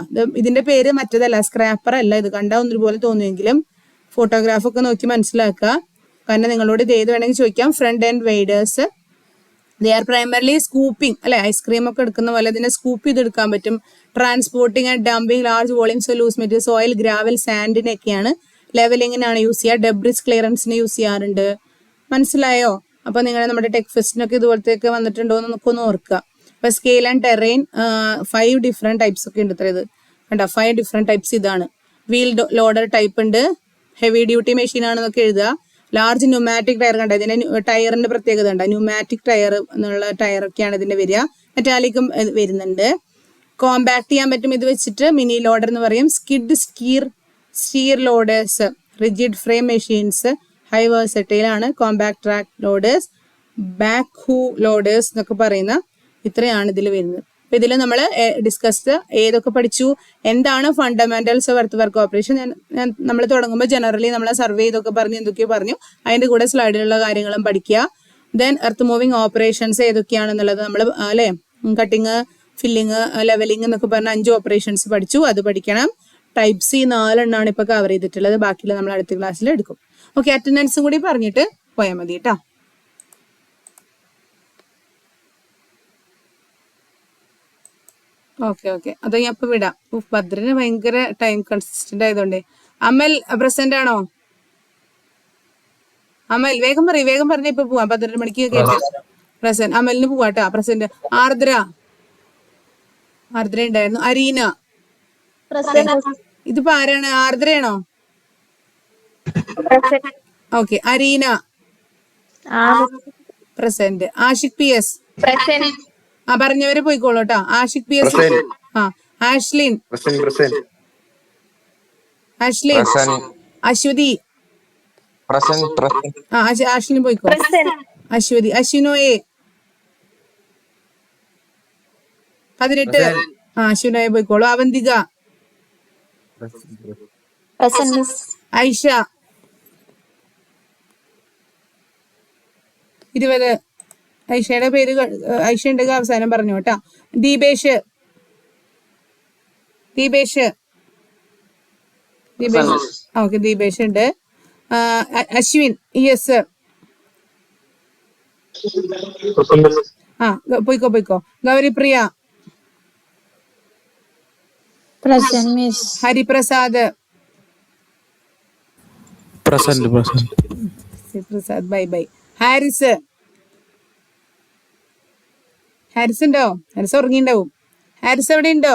ഇതിന്റെ പേര് മറ്റേതല്ല, സ്ക്രാപ്പർ അല്ല. ഇത് കണ്ട ഒന്നുപോലെ തോന്നുമെങ്കിലും ഫോട്ടോഗ്രാഫ് ഒക്കെ നോക്കി മനസ്സിലാക്കുക, കാരണം നിങ്ങളോട് ഇത് ഏത് വേണമെങ്കിൽ ചോദിക്കാം. Front end waders, they are primarily scooping, അല്ലെ? ഐസ്ക്രീം ഒക്കെ എടുക്കുന്ന പോലെ ഇതിനെ സ്കൂപ്പ് ചെയ്തെടുക്കാൻ പറ്റും. Transporting and dumping large volumes loose material, soil, gravel, സാൻഡിനെയൊക്കെയാണ് ലെവലിങ്ങിനാണ് യൂസ് ചെയ്യുക, ഡെബ്രിസ് ക്ലിയറൻസിന് യൂസ് ചെയ്യാറുണ്ട്. മനസ്സിലായോ? അപ്പൊ നിങ്ങൾ നമ്മുടെ ടെക് ഫെസ്റ്റിനൊക്കെ ഇതുപോലത്തെയൊക്കെ വന്നിട്ടുണ്ടോ എന്ന് നമുക്കൊന്ന് ഓർക്കുക. അപ്പൊ scale and terrain 5 different types ഒക്കെ ഉണ്ട്. ഇത് കണ്ട 5 ഡിഫറെന്റ് ടൈപ്സ് ഇതാണ്. വീൽ ലോഡർ ടൈപ്പ് ഉണ്ട്, ഹെവി ഡ്യൂട്ടി മെഷീൻ ആണെന്നൊക്കെ എഴുതുക. ലാർജ് ന്യൂമാറ്റിക് ടയർ കണ്ട, ഇതിന്റെ ടയറിന്റെ പ്രത്യേകത ഉണ്ട്, ന്യൂമാറ്റിക് ടയർ എന്നുള്ള ടയറൊക്കെയാണ് ഇതിന്റെ വരിക. മെറ്റാലിക്കും വരുന്നുണ്ട്. കോമ്പാക്ട് ചെയ്യാൻ പറ്റും ഇത് വെച്ചിട്ട്, മിനി ലോഡർ എന്ന് പറയും. Skid steer loaders, rigid frame machines, high versatile ആണ്. Compact track loaders, backhoe loaders എന്നൊക്കെ പറയുന്ന ഇത്രയാണ് ഇതിൽ വരുന്നത്. അപ്പൊ ഇതിൽ നമ്മൾ ഡിസ്കസ് ഏതൊക്കെ പഠിച്ചു, എന്താണ് fundamentals of earth work operation. നമ്മൾ തുടങ്ങുമ്പോൾ ജനറലി നമ്മളെ സർവേ ചെയ്തൊക്കെ പറഞ്ഞു, എന്തൊക്കെയോ പറഞ്ഞു. അതിന്റെ കൂടെ സ്ലൈഡിലുള്ള കാര്യങ്ങളും പഠിക്കുക. ദെൻ എർത്ത് മൂവിങ് ഓപ്പറേഷൻസ് ഏതൊക്കെയാണെന്നുള്ളത് നമ്മൾ അല്ലെ, കട്ടിങ്, ഫില്ലിങ്, ലെവലിംഗ് എന്നൊക്കെ പറഞ്ഞ 5 ഓപ്പറേഷൻസ് പഠിച്ചു, അത് പഠിക്കണം. ടൈപ്സ് ഈ 4 എണ്ണമാണ് ഇപ്പൊ കവർ ചെയ്തിട്ടുള്ളത്. ബാക്കിയുള്ള നമ്മൾ അടുത്ത ക്ലാസ്സിൽ എടുക്കും. ഓക്കെ, അറ്റൻഡൻസും കൂടി പറഞ്ഞിട്ട് പോയാൽ മതി കേട്ടോ. ഓക്കെ അത് ഞാൻ ഇപ്പൊ വിടാം. ഭദ്രന് ഭയങ്കര ടൈം കൺസിസ്റ്റന്റ് ആയതുകൊണ്ട്. അമൽ പ്രസന്റ് ആണോ? അമൽ വേഗം പറഞ്ഞ ഇപ്പൊ പോവാം. 12 മണിക്ക് കേട്ട് പ്രസന്റ്. അമലിന് പോവാട്ടാ പ്രസന്റ്. ആർദ്ര ഉണ്ടായിരുന്നു. അരീന, ഇതിപ്പോ ആരാണ്? ആർദ്രയാണോ? Okay, Areena present. Ashiq PS പറഞ്ഞവര് പോയിക്കോളൂ കേട്ടോ. ആഷിഖ് PS. ആഷ്ലിൻ, അശ്വതി, ആഷ്ലിൻ പോയിക്കോ. അശ്വതി, അശ്വിനോയെ 18. അശ്വിനോയെ പോയിക്കോളൂ. അവന്തിക, ഐഷ 20. ഐഷയുടെ പേര് ഐഷ ഉണ്ടെങ്കിൽ അവസാനം പറഞ്ഞു കേട്ടാ. ദീപേഷ് ഓക്കെ, ദീപേഷ് ഉണ്ട്. അശ്വിൻ ES. പോയിക്കോ. ഗൗരിപ്രിയ, ഹരിപ്രസാദ്, ബൈ. ഹാരിസ് ഉണ്ടോ? ഹാരിസ് ഉറങ്ങിണ്ടാവും. ഹാരിസ് എവിടെ ഉണ്ടോ?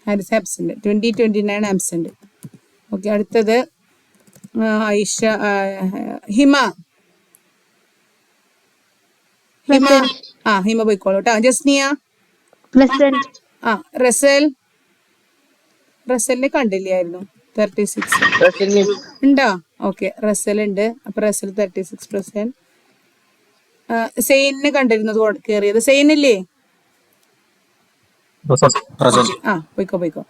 ഹാരിസ് ആബ്സെന്റ്. 2029 ആബ്സെന്റ്. ഓക്കെ, അടുത്തത് ഐഷ, ഹിമ പോയിക്കോളൂ കേട്ടോ. ജസ്നിയ, റസലിനെ കണ്ടില്ലായിരുന്നു. 36 ഉണ്ടോ? ഓക്കെ, റസൽ ഉണ്ട്. അപ്പൊ റസൽ 36%. സെയിനെ കണ്ടിരുന്നത് കേറിയത്. സെയിനില്ലേ? പോയിക്കോ.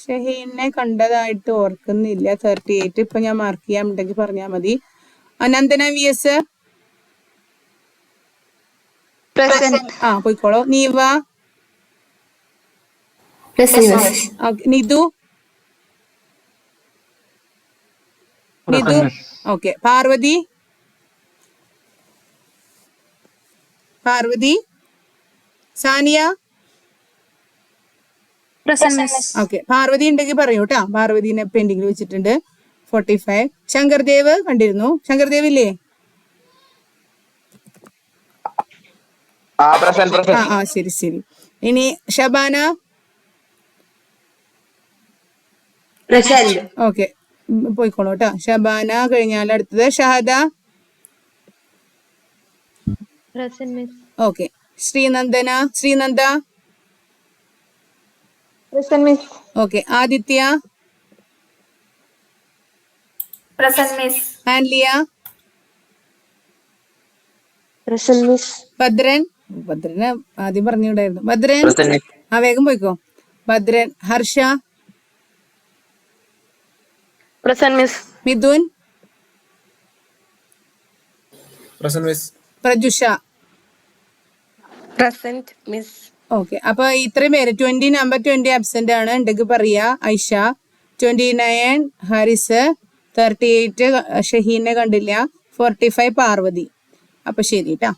ഷഹീനെ കണ്ടതായിട്ട് ഓർക്കുന്നില്ല. 38. ഇപ്പൊ ഞാൻ മാർക്ക് ചെയ്യാൻ ഉണ്ടെങ്കിൽ പറഞ്ഞാൽ മതി. നന്ദന VS പോയിക്കോളൂ. നീവ, നിതു ഓക്കെ. പാർവതി, സാനിയ ഓക്കെ. പാർവതി ഉണ്ടെങ്കിൽ പറയൂ കേട്ടാ. പാർവതിനെ പെൻഡിങ്ങിൽ വെച്ചിട്ടുണ്ട്. 45. ശങ്കർദേവ് കണ്ടിരുന്നു. ശങ്കർദേവ് ഇല്ലേ? ശരി. ഇനി ഷബാന ഓക്കെ, പോയിക്കോളൂ കേട്ടോ. ഷബാന കഴിഞ്ഞാൽ അടുത്തത് ഷഹദ ഓക്കെ. ശ്രീനന്ദ ഓക്കെ. ആദിത്യ, ആൻലിയ, ഭദ്രന് ആദ്യം പറഞ്ഞിട്ടുണ്ടായിരുന്നു. ഭദ്രൻ വേഗം പോയിക്കോ. ഭദ്രൻ. ഹർഷ, മിഥുൻ, പ്രജുഷ ഓക്കെ. അപ്പൊ ഇത്രയും പേര് 20 ആബ്സെന്റ് ആണ്. ഉണ്ടെങ്കിൽ പറയാ. ഐഷ 29, ഹാരിസ് 38, ഷഹീനെ കണ്ടില്ല. 45 പാർവതി. അപ്പൊ ശരി ട്ടാ.